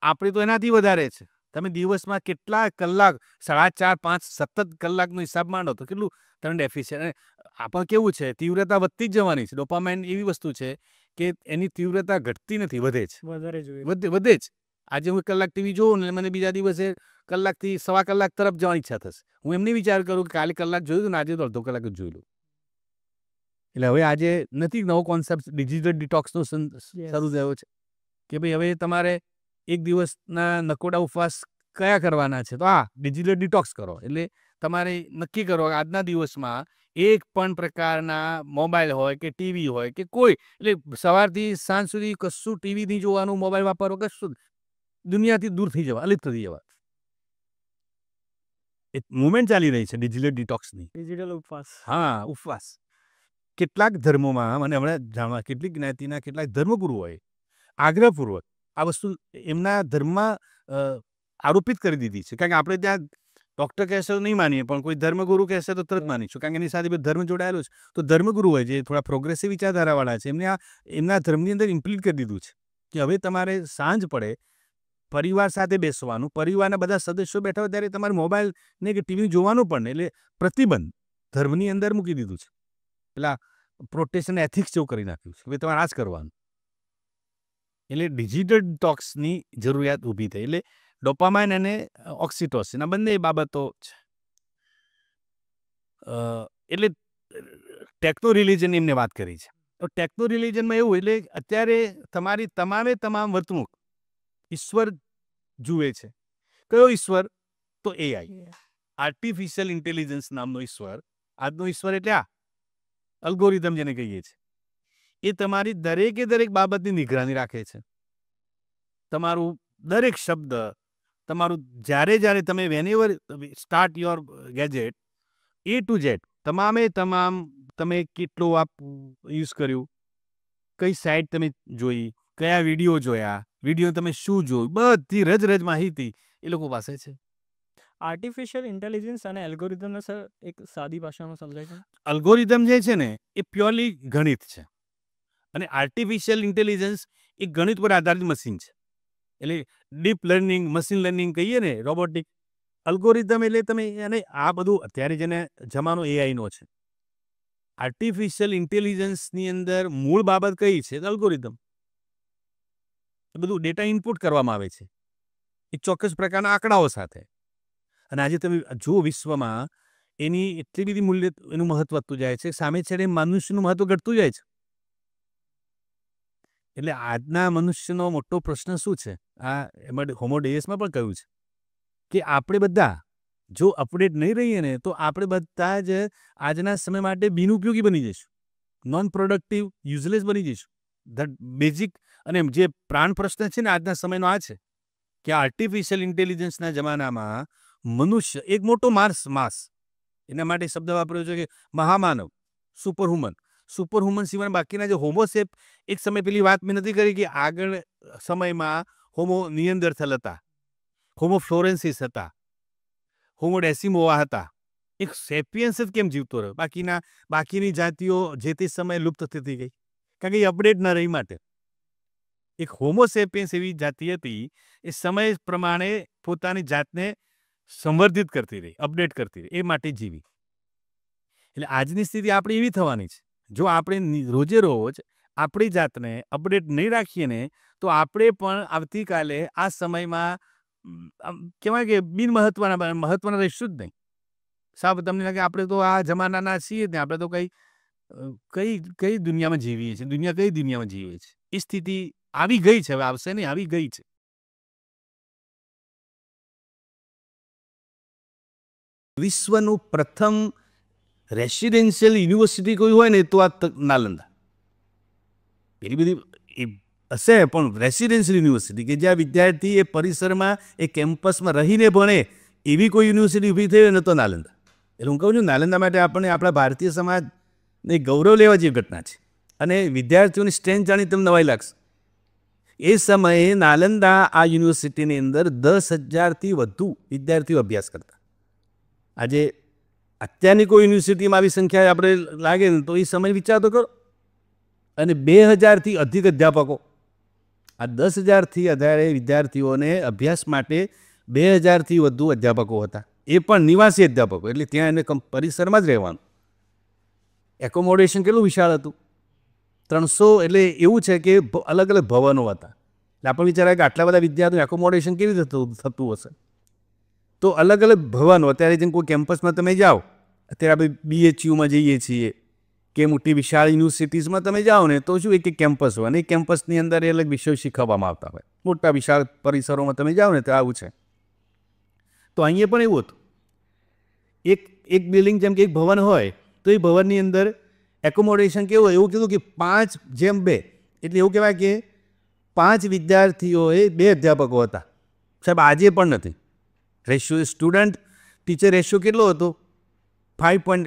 આપણે તો એનાથી વધારે છે. તમે દિવસમાં કેટલા કલાક, 4.5-5 સતત કલાકનો હિસાબ માંડો તો કેટલું તમે ડેફિશિયન્ટ. અને આપણે કેવું છે, તીવ્રતા વધતી જ જવાની છે. ડોપામાઇન એવી વસ્તુ છે કે એની તીવ્રતા ઘટતી નથી, વધે છે, વધે જ. આજે હું 1 કલાક ટીવી જોઉં ને મને બીજા દિવસે કલાકથી 1.25 કલાક તરફ જવાની ઈચ્છા થશે. હું એમ નહીં વિચાર કરું કે કાલે કલાક જોયું ને આજે તો અડધો કલાક જ જોઈ લઉં. એટલે હવે આજે નથી નવો કોન્સેપ્ટ ડિજિટલ ડિટોક્સનો શરૂ થયો છે કે ભાઈ હવે તમારે એક દિવસના નકોડા ઉપવાસ કયા કરવાના છે? તો ડિજિટલ ડિટોક્સ કરો. એટલે તમારે નક્કી કરો કે આજના દિવસમાં એક પણ પ્રકારના મોબાઈલ હોય કે ટીવી હોય કે કોઈ, એટલે સવારથી સાંજ સુધી કશું ટીવી નહીં જોવાનું, મોબાઈલ વાપરવો, કશું દુનિયાથી દૂર થઈ જવા, અલિપ્ત થઈ જવા. એક મુવમેન્ટ ચાલી રહી છે ડિજિટલ ડિટોક્સની, ડિજિટલ ઉપવાસ. હા, ઉપવાસ. કેટલાક ધર્મોમાં મને હમણાં જાણવા, કેટલીક જ્ઞાતિના કેટલાક ધર્મગુરુઓએ આગ્રહપૂર્વક આ વસ્તુ એમના ધર્મમાં આરોપિત કરી દીધી છે. કારણ કે આપણે ત્યાં ડૉક્ટર કહેશે તો નહીં માનીએ, પણ કોઈ ધર્મગુરુ કહેશે તો તરત માનીશું, કારણ કે એની સાથે ધર્મ જોડાયેલો છે. તો ધર્મગુરુ હોય જે થોડા પ્રોગ્રેસિવ વિચારધારાવાળા છે, એમને એમના ધર્મની અંદર ઇમ્પ્લિટ કરી દીધું છે કે હવે તમારે સાંજ પડે પરિવાર સાથે બેસવાનું, પરિવારના બધા સદસ્યો બેઠા હોય ત્યારે તમારે મોબાઈલ ને કે ટીવી જોવાનું પણ, એટલે પ્રતિબંધ ધર્મની અંદર મૂકી દીધું છે. પેલા પ્રોટેસ્ટન્ટ એથિક્સ જેવું કરી નાખ્યું છે, હવે તમારે આ જ કરવાનું. એટલે ડિજિટલ ડિટોક્સની જરૂરિયાત ઊભી થઈ. એટલે ડોપામાઇન અને ઓક્સિટોસિન આ બંને બાબતો છે. એટલે ટેકનો રિલિજનની એમને વાત કરી છે. તો ટેકનો રિલિજનમાં એવું, એટલે અત્યારે તમારી તમામ વર્તણૂક ઈશ્વર જુએ છે. કયો ઈશ્વર? તો એઆઈ, આર્ટિફિશિયલ ઇન્ટેલિજન્સ નામનો ઈશ્વર. આજનો ઈશ્વર એટલે અલ્ગોરિધમ જેને કહીએ છીએ, એ તમારી દરેક બાબતની નિગરાની રાખે છે. તમારું દરેક શબ્દ, તમારું જ્યારે તમે વેનએવર start your gadget, A to Z તમામ તમે કેટલું યુઝ કર્યું, કઈ સાઇટ તમે જોઈ, કયા વિડીયો જોયા, વિડીયો તમે શું જોયું, બધી રજ માહિતી એ લોકો પાસે છે. આર્ટિફિશિયલ ઇન્ટેલિજન્સ અને એલ્ગોરિધમને સર એક સાદી ભાષામાં સમજાય છે. અલ્ગોરિધમ જે છે ને એ પ્યોરલી ગણિત છે, અને આર્ટિફિશિયલ ઇન્ટેલિજન્સ એ ગણિત પર આધારિત મશીન છે. એટલે ડીપ લર્નિંગ, મશીન લર્નિંગ કહીએ ને, રોબોટિક. અલ્ગોરિધમ એટલે તમે, અને આ બધું અત્યારે જેને જમાનો એઆઈનો છે, આર્ટિફિશિયલ ઇન્ટેલિજન્સની અંદર મૂળ બાબત કઈ છે? અલ્ગોરિધમ. એ બધું ડેટા ઇનપુટ કરવામાં આવે છે એક ચોક્કસ પ્રકારના આંકડાઓ સાથે. અને આજે તમે જો વિશ્વમાં એની એટલી બધી મૂલ્ય એનું મહત્વ વધતું જાય છે, સામે છેડે મનુષ્યનું મહત્વ ઘટતું જાય છે. એટલે આજના મનુષ્યનો મોટો પ્રશ્ન શું છે? આ એમાં હોમો ડેયસમાં પણ કહ્યું છે કે આપણે બધા જો અપડેટ નહીં રહીએ ને તો આપણે બધા જ આજના સમય માટે બિનઉપયોગી બની જઈશું, નોન પ્રોડક્ટિવ, યુઝલેસ બની જઈશું. That basic. અને જે પ્રાણ પ્રશ્ન છે ને આજના સમયનો આ છે કે આર્ટિફિશિયલ ઇન્ટેલિજન્સના જમાનામાં મનુષ્ય એક મોટો માસ, એના માટે શબ્દ વાપર્યો છે કે મહામાનવ, સુપરહ્યુમન સિવાય બાકીના જે હોમોસેપ, એક સમય પેલી વાત મેં નથી કરી કે આગળ સમયમાં હોમો નિયન્ડરથલ હતા, હોમો ફ્લોરેન્સિસ હતા, હોમો ડેસિમોવા હતા. એક સેપિયન્સ જ કેમ જીવતો રહ્યો? બાકીની જાતિઓ જે તે સમયે લુપ્ત થતી ગઈ કારણ કે એ અપડેટ ન રહી માટે. એક હોમોસેપિયન્સ એવી જાતિ હતી એ સમય પ્રમાણે પોતાની જાતને સંવર્ધિત કરતી રહી, અપડેટ કરતી રહી, એ માટે જીવી. એટલે આજની સ્થિતિ આપણી એવી થવાની છે. જો આપણે રોજે રોજ આપણી જાતને અપડેટ નહીં રાખીએ ને તો આપણે પણ આવતીકાલે આ સમયમાં કહેવાય કે મહત્વના રહીશું જ નહીં. સાહેબ તમને લાગે આપણે તો આ જમાનાના છીએ જ ને, આપણે તો કઈ દુનિયામાં જીવીએ છીએ, કઈ દુનિયામાં જીવીએ છીએ. એ સ્થિતિ આવી ગઈ છે, હવે આવશે નહીં, આવી ગઈ છે. વિશ્વનું પ્રથમ રેસિડેન્શિયલ યુનિવર્સિટી કોઈ હોય ને તો આ નાલંદા. પેલી બધી હશે પણ રેસિડેન્શિયલ યુનિવર્સિટી કે જ્યાં વિદ્યાર્થી એ પરિસરમાં એ કેમ્પસમાં રહીને ભણે એવી કોઈ યુનિવર્સિટી ઊભી થઈ હોય ને તો નાલંદા. એટલે હું કહું છું નાલંદા માટે આપણે આપણા ભારતીય સમાજને ગૌરવ લેવા જેવી ઘટના છે. અને વિદ્યાર્થીઓની સ્ટ્રેન્થ જાણી તમને નવાઈ લાગશે. એ સમયે નાલંદા આ યુનિવર્સિટીની અંદર 10,000થી વધુ વિદ્યાર્થીઓ અભ્યાસ કરતા. આજે અત્યારની કોઈ યુનિવર્સિટીમાં આવી સંખ્યા આપણે લાગે ને તો એ સમય વિચાર તો કરો. અને 2,000થી અધિક અધ્યાપકો. આ 10,000થી વધારે વિદ્યાર્થીઓને અભ્યાસ માટે 2,000થી વધુ અધ્યાપકો હતા. એ પણ નિવાસી અધ્યાપકો, એટલે ત્યાં એને પરિસરમાં જ રહેવાનું. એકોમોડેશન કેટલું વિશાળ હતું? 300. એટલે એવું છે કે અલગ અલગ ભવનો હતા. એટલે આપણે વિચારાય કે આટલા બધા વિદ્યાર્થીઓ એકોમોડેશન કેવી રીતે થતું હશે? તો અલગ અલગ ભવનો. અત્યારે જેમ કોઈ કેમ્પસમાં તમે જાઓ, અત્યારે આપણે BHUમાં જઈએ છીએ કે મોટી વિશાળ યુનિવર્સિટીઝમાં તમે જાઓ ને તો શું એક કેમ્પસ હોય અને એ કેમ્પસની અંદર એ અલગ વિષયો શીખવવામાં આવતા હોય. મોટા વિશાળ પરિસરોમાં તમે જાઓ ને તો આવું છે. તો અહીંયા પણ એવું હતું. એક બિલ્ડિંગ જેમ કે એક ભવન હોય તો એ ભવનની અંદર એકોમોડેશન કેવું હોય? એવું કીધું કે 5:2. એટલે એવું કહેવાય કે 5 વિદ્યાર્થીઓએ 2 અધ્યાપકો હતા. સાહેબ આજે પણ નથી. રેશિયો સ્ટુડન્ટ ટીચર રેશિયો કેટલો હતો? 5:2.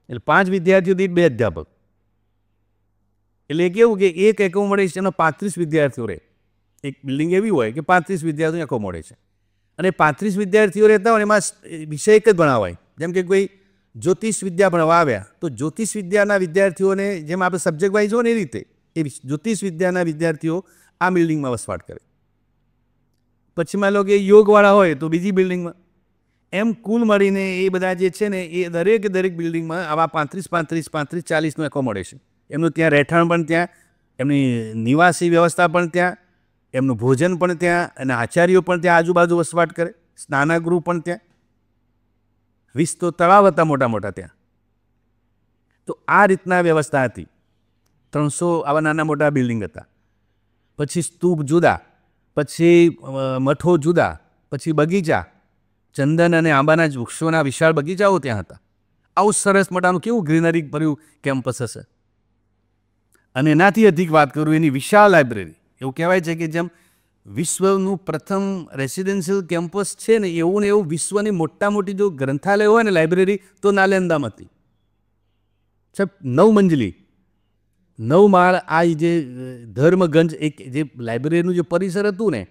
એટલે 5 વિદ્યાર્થીઓ દીઠ 2 અધ્યાપક. એટલે કેવું કે એક એકોમોડેશનમાં 35 વિદ્યાર્થીઓ રહે. એક બિલ્ડિંગ એવી હોય કે 35 વિદ્યાર્થીઓ એકોમોડેશન. અને 35 વિદ્યાર્થીઓ રહેતા હોય એમાં વિષય એક જ ભણાવાય. જેમ કે કોઈ જ્યોતિષ વિદ્યા ભણવા આવ્યા તો જ્યોતિષ વિદ્યાના વિદ્યાર્થીઓને જેમ આપણે સબ્જેક્ટ વાઇઝ હોય ને એ રીતે એ જ્યોતિષ વિદ્યાના વિદ્યાર્થીઓ આ બિલ્ડિંગમાં વસવાટ કરે. પછી માની લો કે યોગવાળા હોય તો બીજી બિલ્ડિંગમાં. એમ કુલ મળીને એ બધા જે છે ને એ દરેક બિલ્ડિંગમાં આવા 35-40નું એકોમોડેશન. એમનું ત્યાં રહેઠાણ પણ ત્યાં, એમની નિવાસી વ્યવસ્થા પણ ત્યાં, એમનું ભોજન પણ ત્યાં, અને આચાર્યો પણ ત્યાં આજુબાજુ વસવાટ કરે, સ્નાનાગૃહ પણ ત્યાં, 20 તો તળાવ હતા મોટા મોટા ત્યાં. તો આ રીતના વ્યવસ્થા હતી. 300 આવા નાના મોટા બિલ્ડિંગ હતા. પછી સ્તૂપ જુદા, પછી મઠો જુદા, પછી બગીચા, ચંદન અને આંબાના વૃક્ષોના વિશાળ બગીચાઓ ત્યાં હતા. આવું સરસ મોટાનું કેવું ગ્રીનરી ભર્યું કેમ્પસ હશે. અને એનાથી અધિક વાત કરું એની વિશાળ લાઇબ્રેરી. એવું કહેવાય છે કે જેમ વિશ્વનું પ્રથમ રેસિડેન્શિયલ કેમ્પસ છે ને એવું ને એવું વિશ્વની મોટી જો ગ્રંથાલય હોય ને લાઇબ્રેરી તો નાલંદામાં હતી. સાહેબ 9 મંજલી 9 માળ. આ જે ધર્મગંજ એક જે લાઇબ્રેરીનું જે પરિસર હતું ને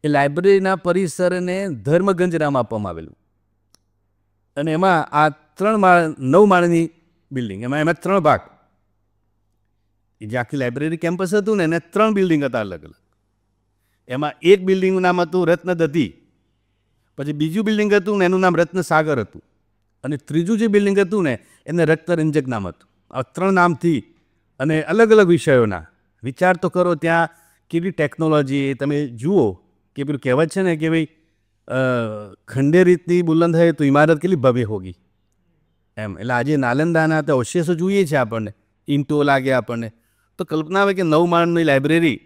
એ લાઇબ્રેરીના પરિસરને ધર્મગંજ નામ આપવામાં આવેલું. અને એમાં આ 9 માળની બિલ્ડિંગ, એમાં 3 ભાગ. એ જે આખી લાઇબ્રેરી કેમ્પસ હતું ને એને 3 બિલ્ડિંગ હતા અલગ અલગ. એમાં એક બિલ્ડિંગનું નામ હતું રત્નદધી, પછી બીજું બિલ્ડિંગ હતું ને એનું નામ રત્નસાગર હતું, અને ત્રીજું જે બિલ્ડિંગ હતું ને એને રક્તરંજક નામ હતું. આ 3 નામથી અને અલગ અલગ વિષયોના વિચાર તો કરો. ત્યાં કેવી ટેકનોલોજી તમે જુઓ કે પેલું કહેવત છે ને કે ભાઈ ખંડેર ઇતની બુલંદ હૈ તો ઇમારત કેટલી ભવ્ય હોગી એમ. એટલે આજે નાલંદાના તો અવશેષો જોઈએ છે આપણને, ઈંટો લાગે આપણને, તો કલ્પના આવે કે 9 માળની લાઇબ્રેરી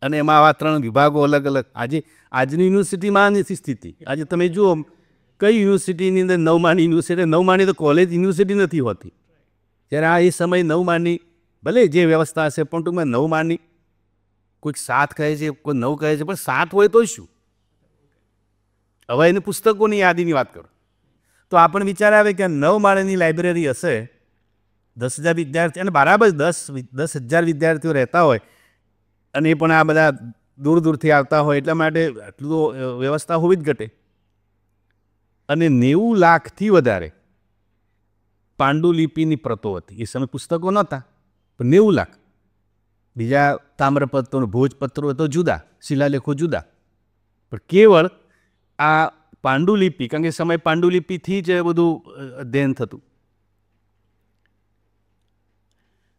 અને એમાં આવા 3 વિભાગો અલગ અલગ. આજની યુનિવર્સિટીમાં નથી સ્થિતિ. આજે તમે જુઓ કઈ યુનિવર્સિટીની અંદર 9 માળની યુનિવર્સિટી, 9 માળની તો કોલેજ યુનિવર્સિટી નથી હોતી. ત્યારે આ એ સમય 9 માળની ભલે જે વ્યવસ્થા હશે પણ ટૂંકમાં 9 માળની, કોઈક 7 કહે છે, કોઈ 9 કહે છે, પણ 7 હોય તો શું? હવે એને પુસ્તકોની યાદીની વાત કરો તો આપણને વિચાર આવે કે 9 માળની લાઇબ્રેરી હશે, 10,000 વિદ્યાર્થી અને બરાબર 10,000 વિદ્યાર્થીઓ રહેતા હોય અને એ પણ આ બધા દૂર દૂરથી આવતા હોય એટલા માટે આટલું તો વ્યવસ્થા હોવી જ ઘટે. અને 90 લાખથી વધારે પાંડુલિપિની પ્રતો હતી. એ સમય પુસ્તકો નહોતા પણ 90 લાખ. બીજા તામ્રપત્રો, ભોજપત્રો તો જુદા, શિલાલેખો જુદા, પણ કેવળ આ પાંડુલિપિ, કારણ કે સમય પાંડુલિપિથી જ બધું અધ્યયન થતું.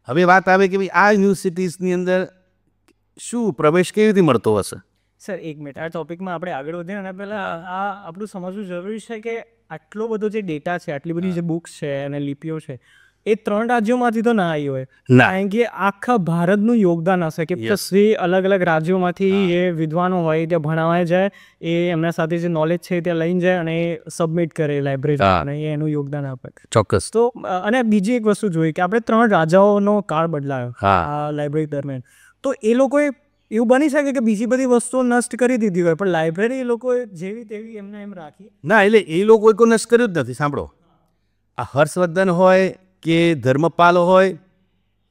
હવે વાત આવે કે ભાઈ આ યુનિવર્સિટીઝની અંદર શું પ્રવેશ કેવી રીતે મળતો હશે? સર એક મિનિટ, આ ટોપિકમાં આપણે આગળ વધીએ અને પહેલાં આ આપણું સમજવું જરૂરી છે કે આટલો બધો જે ડેટા છે, આટલી બધી જે બુક્સ છે અને લિપિઓ છે, એ 3 રાજ્યોમાંથી તો ના આવી હોય. કારણ કે આખા ભારતનું યોગદાન હશે કે શ્રી અલગ અલગ રાજ્યોમાંથી એ વિદ્વાનો હોય ત્યાં ભણાવાય જાય, એ એમના સાથે જે નોલેજ છે ત્યાં લઈને જાય અને એ સબમિટ કરે લાઇબ્રેરી અને એ એનું યોગદાન આપે. ચોક્કસ. તો અને બીજી એક વસ્તુ જોઈ કે આપણે 3 રાજાઓનો કાળ બદલાયો આ લાઇબ્રેરી દરમિયાન. તો એ લોકોએ એવું બની શકે કે બીજી બધી વસ્તુઓ નષ્ટ કરી દીધી હોય પણ લાઇબ્રેરી એ લોકોએ જેવી તેવી એમને એમ રાખી ના. એટલે એ લોકોએ કોઈ નષ્ટ કર્યું જ નથી. સાંભળો, આ હર્ષવર્ધન હોય કે ધર્મપાલ હોય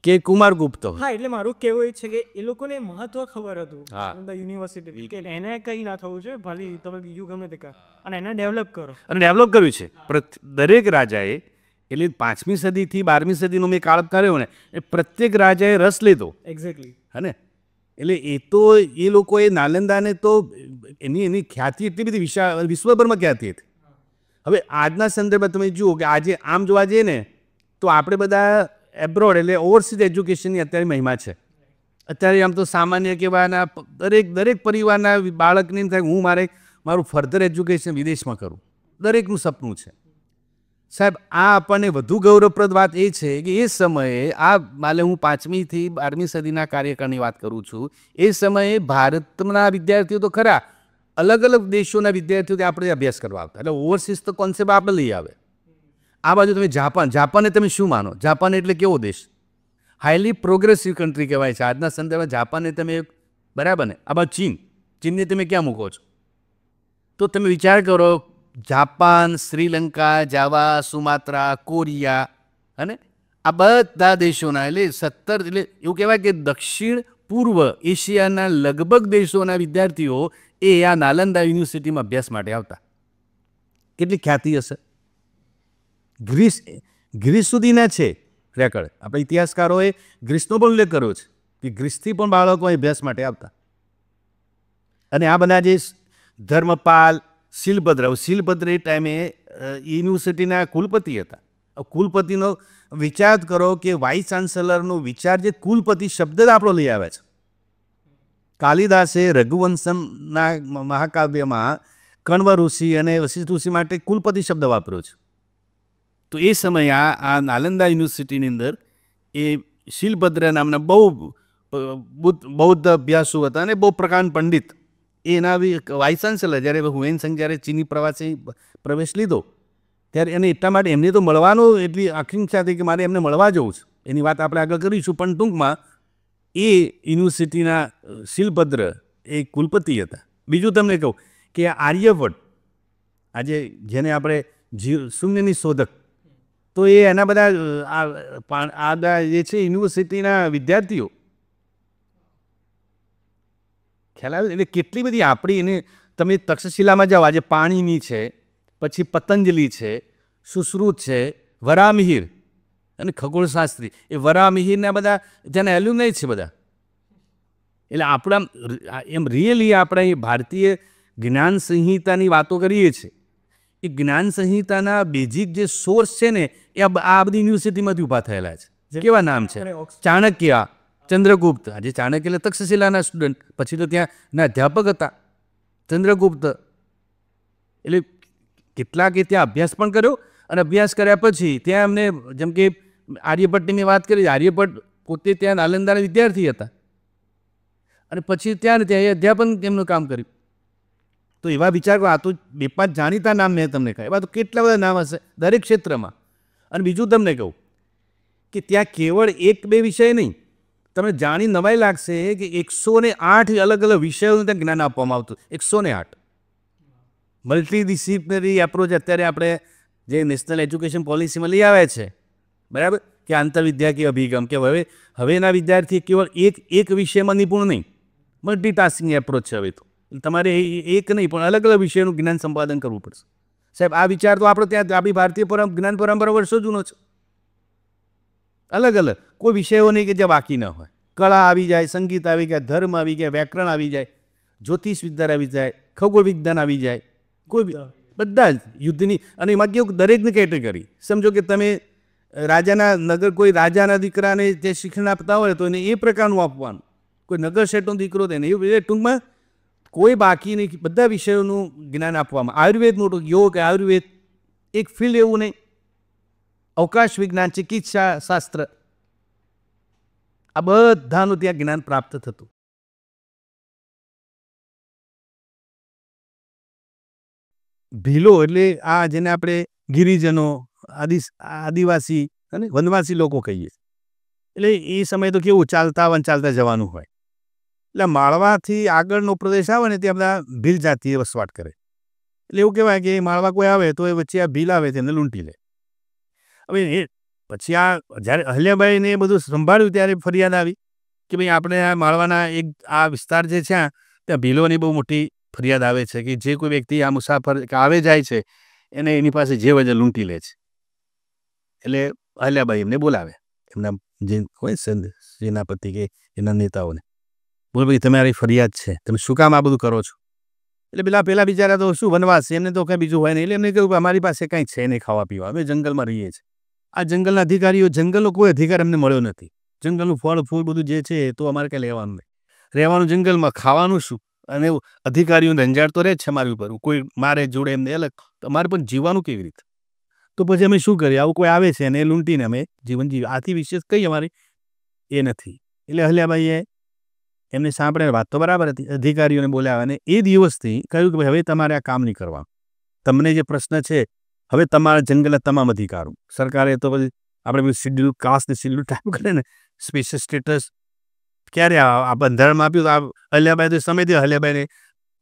કે કુમારગુપ્ત હોય, હા, એટલે મારું કહેવું એ છે કે એ લોકોને મહત્વ ખબર હતું યુનિવર્સિટી કે એને કંઈ ના થવું છે, ભલે તમે બીજું ગમે તે કરો અને એને ડેવલપ કરો. અને ડેવલપ કર્યું છે. દરેક રાજાએ, એટલે 5મી સદીથી 12મી સદીનો મેં કાળ કર્યો ને, એ પ્રત્યેક રાજાએ રસ લીધો. એક્ઝેક્ટલી. હે ને? એટલે એ તો એ લોકોએ નાલંદાને તો એની ખ્યાતિ એટલી બધી વિશ્વભરમાં ખ્યાતિ હતી. હવે આજના સંદર્ભમાં તમે જુઓ કે આજે આમ જોવા જઈએ ને તો આપણે બધા એબ્રોડ એટલે ઓવરસીઝ એજ્યુકેશનની અત્યારે મહિમા છે. અત્યારે આમ તો સામાન્ય કહેવાના દરેક પરિવારના બાળકને થાય હું મારું ફર્ધર એજ્યુકેશન વિદેશમાં કરું, દરેકનું સપનું છે. સાહેબ, આ આપણને વધુ ગૌરવપ્રદ વાત એ છે કે એ સમયે માલે હું 5મી થી 12મી સદીના કાર્યકાળની વાત કરું છું, એ સમયે ભારતના વિદ્યાર્થીઓ તો ખરા, અલગ અલગ દેશોના વિદ્યાર્થીઓ આપણે અભ્યાસ કરવા આવતા. એટલે ઓવરસીઝ તો કોન્સેપ્ટ આપણે લઈ આવે. આ બાજુ તમે જાપાનને તમે શું માનો? જાપાન એટલે કેવો દેશ? હાઈલી પ્રોગ્રેસિવ કન્ટ્રી કહેવાય છે આજના સંદર્ભમાં. જાપાનને તમે બરાબર ને, આ બાજુ ચીનને તમે ક્યાં મૂકો છો? તો તમે વિચાર કરો, જાપાન, શ્રીલંકા, જાવા, સુમાત્રા, કોરિયા અને આ બધા દેશોના એટલે 17 એટલે એવું કહેવાય કે દક્ષિણ પૂર્વ એશિયાના લગભગ દેશોના વિદ્યાર્થીઓ એ આ નાલંદા યુનિવર્સિટીમાં અભ્યાસ માટે આવતા. કેટલી ખ્યાતિ હશે? ગ્રીસ સુધીના છે રેકર્ડ. આપણે ઇતિહાસકારોએ ગ્રીસનો પણ ઉલ્લેખ કર્યો છે કે ગ્રીસથી પણ બાળકો અભ્યાસ માટે આવતા. અને આ બધા જે ધર્મપાલ, શિલભદ્ર એ ટાઈમે યુનિવર્સિટીના કુલપતિ હતા. કુલપતિનો વિચાર કરો કે વાઇસ ચાન્સેલરનો વિચાર, જે કુલપતિ શબ્દ જ આપણો લઈ આવે છે. કાલિદાસે રઘુવંશમના મહાકાવ્યમાં કણ્વ ઋષિ અને વશિષ્ઠ ઋષિ માટે કુલપતિ શબ્દ વાપર્યો છે. તો એ સમયે આ નાલંદા યુનિવર્સિટીની અંદર એ શિલભદ્ર નામના બૌદ્ધ અભ્યાસુ હતા અને બહુ પ્રકાંડ પંડિત, એના વાઇસ ચાન્સેલર જ્યારે હુએનસાંગ જ્યારે ચીની પ્રવાસે પ્રવેશ લીધો ત્યારે એને એટલા માટે એમને તો મળવાનું એટલી આકાંક્ષા હતી કે મારે એમને મળવા જવું છે. એની વાત આપણે આગળ કરીશું, પણ ટૂંકમાં એ યુનિવર્સિટીના શિલભદ્ર એ કુલપતિ હતા. બીજું તમને કહું કે આર્યભટ્ટ, આજે જેને આપણે શૂન્યની શોધક, તો એ એના બધા જે છે યુનિવર્સિટીના વિદ્યાર્થીઓ ખ્યાલ આવે. એટલે કેટલી બધી આપણી એને તમે તક્ષશિલામાં જાઓ, આજે પાણીની છે, પછી પતંજલિ છે, સુશ્રુત છે, વરામિહિર અને ખગોળશાસ્ત્રી, એ વરામિહિરના બધા જેના એલ્યુમનાઈ છે બધા. એટલે આપણા એમ રિયલી આપણે ભારતીય જ્ઞાન સંહિતાની વાતો કરીએ છીએ એ જ્ઞાન સંહિતાના બેઝિક જે સોર્સ છે ને એ આ બધી યુનિવર્સિટીમાંથી ઊભા થયેલા છે. કેવા નામ છે? ચાણક્ય, ચંદ્રગુપ્ત. આજે ચાણક્ય એટલે તક્ષશિલાના સ્ટુડન્ટ, પછી તો ત્યાં ના અધ્યાપક હતા ચંદ્રગુપ્ત. એટલે કેટલાકે ત્યાં અભ્યાસ પણ કર્યો, અને અભ્યાસ કર્યા પછી ત્યાં અમને જેમ કે આર્યભટ્ટની મેં વાત કરી, આર્યભટ્ટ પોતે ત્યાં નાલંદાના વિદ્યાર્થી હતા, અને પછી ત્યાં એ અધ્યાપન એમનું કામ કર્યું. તો એવા વિચાર કરો, આ તો 2-5 જાણીતા નામ મેં તમને કહ્યું, એવા તો કેટલા બધા નામ હશે દરેક ક્ષેત્રમાં. અને બીજું તમને કહું કે ત્યાં કેવળ 1-2 વિષય નહીં, તમને જાણી નવાઈ લાગશે કે 108 અલગ અલગ વિષયોનું ત્યાં જ્ઞાન આપવામાં આવતું. 108 મલ્ટીડિસિપ્લિનરી એપ્રોચ અત્યારે આપણે જે નેશનલ એજ્યુકેશન પોલિસીમાં લઈ આવે છે, બરાબર, કે આંતરવિદ્યાકીય અભિગમ, કે હવેના વિદ્યાર્થી કેવળ એક વિષયમાં નિપુણ નહીં, મલ્ટીટાસ્કિંગ એપ્રોચ છે હવે તો. તમારે એક નહીં પણ અલગ અલગ વિષયનું જ્ઞાન સંપાદન કરવું પડશે. સાહેબ, આ વિચાર તો આપણે ત્યાં આપણી ભારતીય જ્ઞાન પરંપરા વર્ષો જૂનો છે. અલગ અલગ કોઈ વિષયો નહીં કે જે બાકી ન હોય. કળા આવી જાય, સંગીત આવી ગયા, ધર્મ આવી ગયા, વ્યાકરણ આવી જાય, જ્યોતિષ વિદ્યા આવી જાય, ખગોળ વિજ્ઞાન આવી જાય, કોઈ બધા જ યુદ્ધની. અને એમાં કેવું દરેકની કેટેગરી સમજો કે તમે રાજાના નગર, કોઈ રાજાના દીકરાને જે શિક્ષણ આપતા હોય તો એને એ પ્રકારનું આપવાનું, કોઈ નગર શેઠનો દીકરો તેને એ ટૂંકમાં કોઈ બાકી નહીં, બધા વિષયોનું જ્ઞાન આપવામાં. આયુર્વેદનું તો યોગ, આયુર્વેદ એક ફિલ્ડ એવું નહીં, અવકાશ વિજ્ઞાન, ચિકિત્સા શાસ્ત્ર, આ બધાનું ત્યાં જ્ઞાન પ્રાપ્ત થતું. ભીલો એટલે આ જેને આપણે ગિરિજનો, આદિવાસી અને વનવાસી લોકો કહીએ. એટલે એ સમયે તો કેવું ચાલતા જવાનું હોય. એટલે માળવાથી આગળનો પ્રદેશ આવે ને ત્યાં બધા ભીલ જાતિએ વસવાટ કરે. એટલે એવું કહેવાય કે માળવા કોઈ આવે તો એ વચ્ચે આ ભીલ આવે તેને લૂંટી લે. હવે એ પછી આ જ્યારે અહલ્યાબાઈને એ બધું સંભાળ્યું ત્યારે ફરિયાદ આવી કે ભાઈ આપણે આ માળવાના આ વિસ્તાર જે છે ત્યાં ભીલોની બહુ મોટી ફરિયાદ આવે છે કે જે કોઈ વ્યક્તિ આ મુસાફર આવે જાય છે એને એની પાસે જે વજે લૂંટી લે છે. એટલે અહલ્યાબાઈ એમને બોલાવે, એમના જે હોય સેનાપતિ કે એના નેતાઓને, બોલો ભાઈ તમારી ફરિયાદ છે, તમે શું કામ આ બધું કરો છો? એટલે પેલા બિચારા તો શું વનવાસ, એમને તો કંઈ બીજું હોય નહીં. એટલે એમને કહ્યું કે અમારી પાસે કંઈ છે નહીં ખાવા પીવા, અમે જંગલમાં રહીએ છીએ. આ જંગલના અધિકારીઓ, જંગલનો કોઈ અધિકાર અમને મળ્યો નથી. જંગલનું ફળ ફૂલ બધું જે છે એ તો અમારે કંઈ લેવાનું નહીં. રહેવાનું જંગલમાં, ખાવાનું શું? અને અધિકારીઓ રંજાડ તો રહે જ છે અમારી ઉપર, કોઈ મારે જોડે એમને અલગ, અમારે પણ જીવવાનું કેવી રીતે? તો પછી અમે શું કરીએ? આવું કોઈ આવે છે અને એ લૂંટીને અમે જીવન જીવીએ, આથી વિશેષ કંઈ અમારી એ નથી. એટલે અહલ્યાબાઈએ એમને સાંભળે, વાત તો બરાબર હતી, અધિકારીઓને બોલાવ્યા અને એ દિવસથી કહ્યું કે ભાઈ હવે તમારે આ કામ નહીં કરવાનું, તમને જે પ્રશ્ન છે હવે તમારા જંગલના તમામ અધિકારો. સરકારે તો પછી આપણે શિડ્યુલ કાસ્ટ ને શિડ્યુલ ટાઈપ કરે ને, સ્પેશિયલ સ્ટેટસ ક્યારે આ બંધારણમાં આપ્યું? તો આ અહલ્યાબાઈ તો સમયથી અહલ્યાબાઈને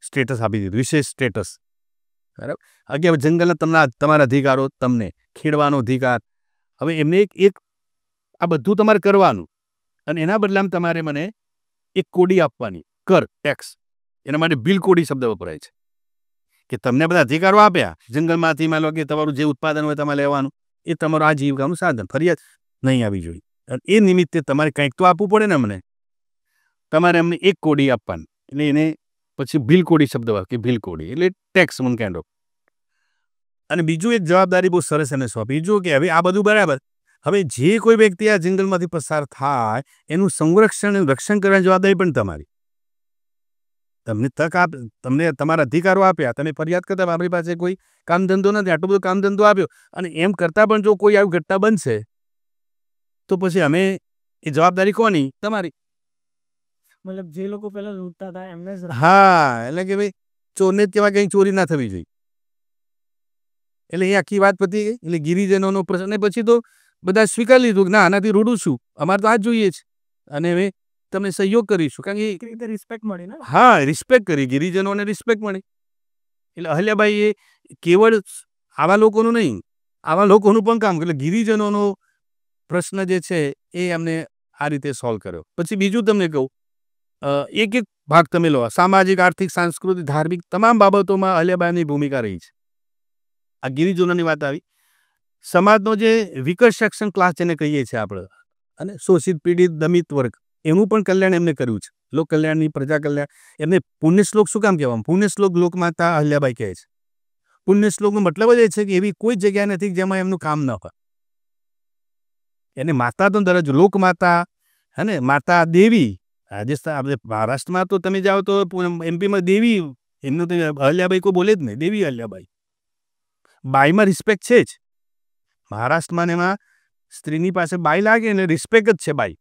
સ્ટેટસ આપી દીધું, વિશેષ સ્ટેટસ, બરાબર. અગિયાર જંગલના તમારા અધિકારો, તમને ખેડવાનો અધિકાર. હવે એમને એક આ બધું તમારે કરવાનું, અને એના બદલામાં તમારે મને એક કોડી આપવાની, કર, ટેક્સ. એના માટે બિલ કોડી શબ્દ વપરાય છે કે તમને બધા અધિકારો આપ્યા, જંગલમાંથી માનો કે તમારું જે ઉત્પાદન હોય તમારે લેવાનું, એ તમારું આજીવિકાનું સાધન, ફરિયાદ નહીં આવી જોઈએ. અને એ નિમિત્તે તમારે કંઈક તો આપવું પડે ને અમને, તમારે અમને એક કોડી આપવાની. એટલે એને પછી બિલ કોડી શબ્દ કે બિલ કોડી એટલે ટેક્સ વન કાઇન્ડ ઓફ. અને બીજું એક જવાબદારી બહુ સરસ એને સોંપી, બીજું કે હવે આ બધું બરાબર, હવે જે કોઈ વ્યક્તિ આ જંગલમાંથી પસાર થાય એનું સંરક્ષણ અને રક્ષણ કરવાની જવાબદારી પણ તમારી. તમને તમને તમારા અધિકારો આપ્યા, તમે ફરિયાદ કરતા આપણી પાસે કોઈ કામ ધંધો નથી, આટલો બધો કામ ધંધો આપ્યો, અને એમ કરતાં પણ જો કોઈ આવી ઘટના બનશે તો પછી અમે એ જવાબદારી કોની? તમારી. મતલબ જે લોકો પહેલા લૂંટતા હતા એમને જ. હા, એટલે કે ભાઈ ચોરને તેમાં કંઈ ચોરી ના થવી જોઈએ. એટલે એ આખી વાત પતી ગઈ. એટલે ગિરિજનોનો પ્રશ્ન પછી તો બધા સ્વીકારી લીધું કે ના, આનાથી રૂડું છું, અમારે તો આ જ જોઈએ છે, અને હવે તમને સહયોગ કરીશું, કારણ કે રિસ્પેક્ટ મળી ને. હા, રિસ્પેક્ટ કરી, ગિરિજનોને રિસ્પેક્ટ મળી. એટલે અહલ્યાબાઈએ કેવળ આવા લોકોનું નહીં, આવા લોકોનું પણ કામ, એટલે ગિરિજનોનો પ્રશ્ન જે છે એ અમને આ રીતે સોલ્વ કર્યો. પછી બીજું તમને કહું, એક ભાગ તમે લો, સામાજિક, આર્થિક, સાંસ્કૃતિક, ધાર્મિક તમામ બાબતોમાં અહલ્યાબાઈની ભૂમિકા રહી છે. આ ગિરિજનોની વાત આવી. સમાજનો જે વિકર સેક્શન ક્લાસ જેને કહીએ છીએ આપણે, અને શોષિત, પીડિત, દમિત વર્ગ, એનું પણ કલ્યાણ એમને કર્યું છે. લોક કલ્યાણની, પ્રજા કલ્યાણ. એમને પુણ્યશ્લોક શું કામ કહેવામાં? પુણ્યશ્લોક લોકમાતા અહલ્યાબાઈ કહે છે. પુણ્ય શ્લોકનો મતલબ જ એ છે કે એવી કોઈ જગ્યા નથી જેમાં એમનું કામ ન હોય. એને માતા તો દરજ્જો લોકમાતા, હે ને, માતા દેવી. રાજસ્થાન આપણે મહારાષ્ટ્રમાં તો તમે જાઓ તો એમપીમાં દેવી, એમનું તો અહલ્યાબાઈ કોઈ બોલે જ નહીં, દેવી અહલ્યાબાઈ. બાઈમાં રિસ્પેક્ટ છે જ. મહારાષ્ટ્રમાં ને એમાં સ્ત્રીની પાસે બાઈ લાગે ને રિસ્પેક્ટ જ છે બાઈ.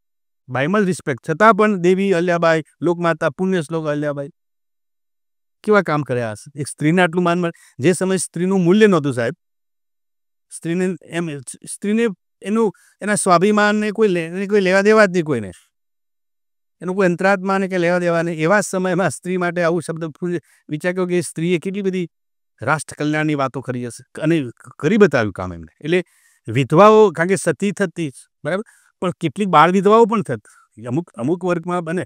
બાઈમાં જ રિસ્પેક્ટ, છતાં પણ દેવી અહલ્યાબાઈ, લોકમાતા, પુણ્ય શ્લોક અહલ્યાબાઈ કેવા કામ કર્યા હશે. એક સ્ત્રીને આટલું માન મળે. જે સમયે સ્ત્રીનું મૂલ્ય નહોતું સાહેબ, સ્ત્રીને એના સ્વાભિમાનને કોઈ લેવા દેવા જ નહીં કોઈને, એનું કોઈ અંતરાત્માને કે લેવા દેવા નહીં. એવા સમયમાં સ્ત્રી માટે આવું શબ્દ વિચાર કર્યો કે સ્ત્રીએ કેટલી બધી રાષ્ટ્ર કલ્યાણની વાતો કરી હશે અને કરી બતાવ્યું કામ એમને. એટલે વિધવાઓ, કારણ કે સતી થતી બરાબર, પણ કેટલીક બાળ વિધવાઓ પણ થતી અમુક વર્ગમાં. બને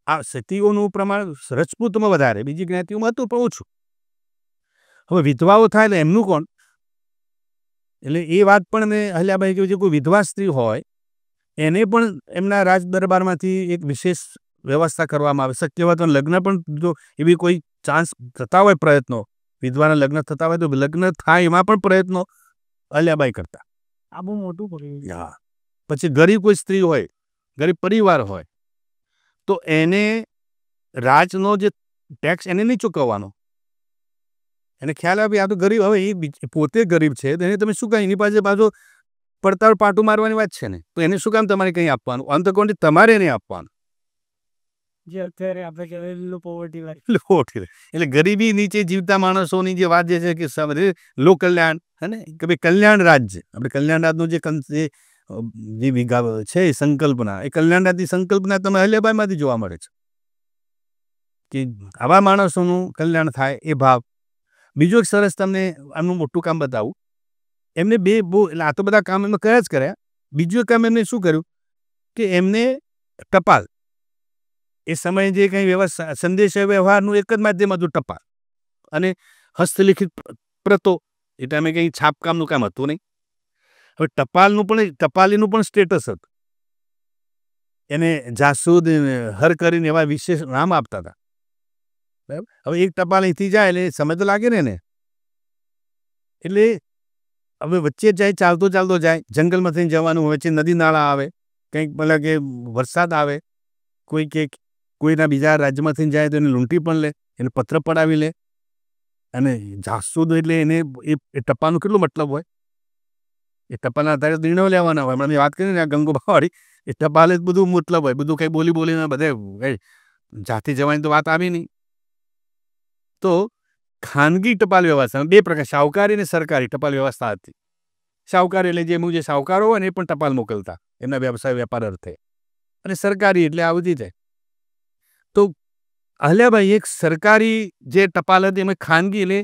આ સતીઓનું પ્રમાણ રજપૂતમાં વધારે, બીજી જ્ઞાતિઓમાં હતું પણ ઓછું. હવે વિધવાઓ થાય એટલે એમનું કોણ? એટલે એ વાત પણ મેં અહલ્યાબાઈ કહ્યું છે, કોઈ વિધવા સ્ત્રી હોય એને પણ એમના રાજ દરબારમાંથી એક વિશેષ વ્યવસ્થા કરવામાં આવે. શક્ય હોય તો લગ્ન પણ, જો એવી કોઈ ચાન્સ થતા હોય, પ્રયત્નો વિધવાના લગ્ન થતા હોય તો લગ્ન થાય એમાં પણ પ્રયત્નો અહલ્યાબાઈ કરતા. આ બહુ મોટું પગલું. હા. પછી ગરીબ કોઈ સ્ત્રી હોય, ગરીબ પરિવાર હોય, તો એને રાજનો જે ટેક્સ એને નહીં ચૂકવવાનો. એને ખ્યાલ આવે આ તો ગરીબ, હવે એ પોતે ગરીબ છે તો એને તમે શું કાંઈ, એની પાસે પાછો પડતાળ પાટું મારવાની વાત છે ને, તો એને શું કામ તમારે કંઈ આપવાનું? અંતકોણથી તમારે એને આપવાનું. જે અત્યારે આપણે કહેવાય લો પોવર્ટી લાઈન. એટલે ગરીબી નીચે જીવતા માણસોની જે વાત જે છે કે લોક કલ્યાણ, હે ને, કે ભાઈ કલ્યાણ રાજ્ય, આપણે કલ્યાણ રાજનું જે વિગા છે સંકલ્પના, એ કલ્યાણ રાજની સંકલ્પના તમે અહલ્યાબાઈમાંથી જોવા મળે છે કે આવા માણસોનું કલ્યાણ થાય એ ભાવ. બીજું એક સરસ તમને આમનું મોટું કામ બતાવું. એમને એટલે આ તો બધા કામ એમને કર્યા જ કર્યા. બીજું કામ એમને શું કર્યું કે એમને ટપાલ, એ સમયે જે કંઈ વ્યવસ્થા, સંદેશ વ્યવહારનું એક જ માધ્યમ હતું ટપાલ, અને હસ્તલિખિત પ્રતો. એ ટાઈમે કંઈ છાપકામનું કામ હતું નહીં. હવે ટપાલીનું પણ સ્ટેટસ હતું. એને જાસૂદ, હર કરીને એવા વિશેષ નામ આપતા હતા. બરાબર. હવે એક ટપાલ અહીંથી જાય એટલે સમય તો લાગે ને એને. એટલે હવે વચ્ચે જાય, ચાલતો જાય, જંગલમાંથી જવાનું, વચ્ચે નદી નાળા આવે, કંઈક મતલબ કે વરસાદ આવે, કોઈના બીજા રાજ્યમાંથી જાય તો એને લૂંટી પણ લે, એને પત્ર પડાવી લે. અને જાસૂદ એટલે એને એ ટપાલનો કેટલો મતલબ હોય. એ ટપાલના આધારે નિર્ણયો લેવાના હોય. હમણાં મેં વાત કરી ને આ ગંગોબાવાળી, એ ટપાલ જ બધું મતલબ હોય. બધું કંઈ બોલીને બધે જાતિ જવાની તો વાત આવી નહીં. તો ખાનગી ટપાલ વ્યવસ્થા બે પ્રકાર, શાહુકારી અને સરકારી ટપાલ વ્યવસ્થા હતી. શાહુકારી એટલે જે શાહુકારો હોય ને એ પણ ટપાલ મોકલતા એમના વ્યવસાય વેપાર અર્થે, અને સરકારી એટલે આ બધી થાય. તો અહલ્યાબાઈ એક સરકારી જે ટપાલ હતી, એમાં ખાનગી એટલે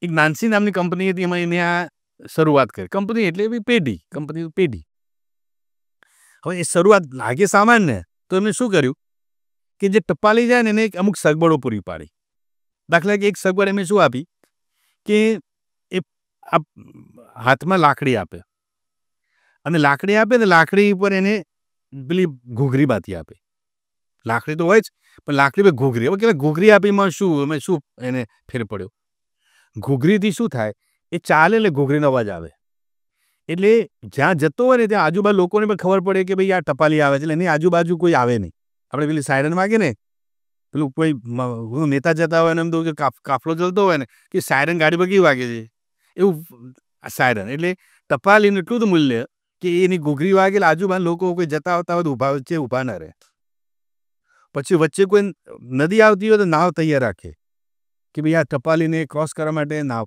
એક નાનસી નામની કંપની હતી, એમાં એને આ શરૂઆત કરી. કંપની એટલે પેઢી. હવે એ શરૂઆત લાગે સામાન્ય, તો એમને શું કર્યું કે જે ટપાલી જાય ને એને અમુક સગવડો પૂરી પાડી. દાખલા કે એક સગવડ એમને શું આપી કે એ હાથમાં લાકડી આપે, અને લાકડી આપે ને લાકડી ઉપર એને પેલી ઘૂઘરી બાતી આપે. લાકડી તો હોય જ, પણ લાકડી પર ઘૂઘરી. હવે કહેવાય ઘૂઘરી આપીમાં શું એને ફેર પડ્યો? ઘૂઘરીથી શું થાય, એ ચાલે એટલે ઘૂઘરીનો અવાજ આવે, એટલે જ્યાં જતો હોય ને ત્યાં આજુબાજુ લોકોને પણ ખબર પડે કે ભાઈ આ ટપાલી આવે છે. એટલે એની આજુબાજુ કોઈ આવે નહીં. આપણે પેલી સાયરન વાગે ને, પેલું કોઈ નેતા જતા હોય ને એમ તો કાફલો ચાલતો હોય ને કે સાયરન ગાડી પર કેવી વાગે છે, એવું સાયરન. એટલે ટપાલીનું એટલું જ મૂલ્ય કે એની ઘૂઘરી વાગે એટલે આજુબાજુ લોકો કોઈ જતા આવતા હોય તો ઊભા ના રહે. પછી વચ્ચે કોઈ નદી આવતી હોય તો નાવ તૈયાર રાખે કે ભાઈ આ ટપાલીને ક્રોસ કરવા માટે નાવ.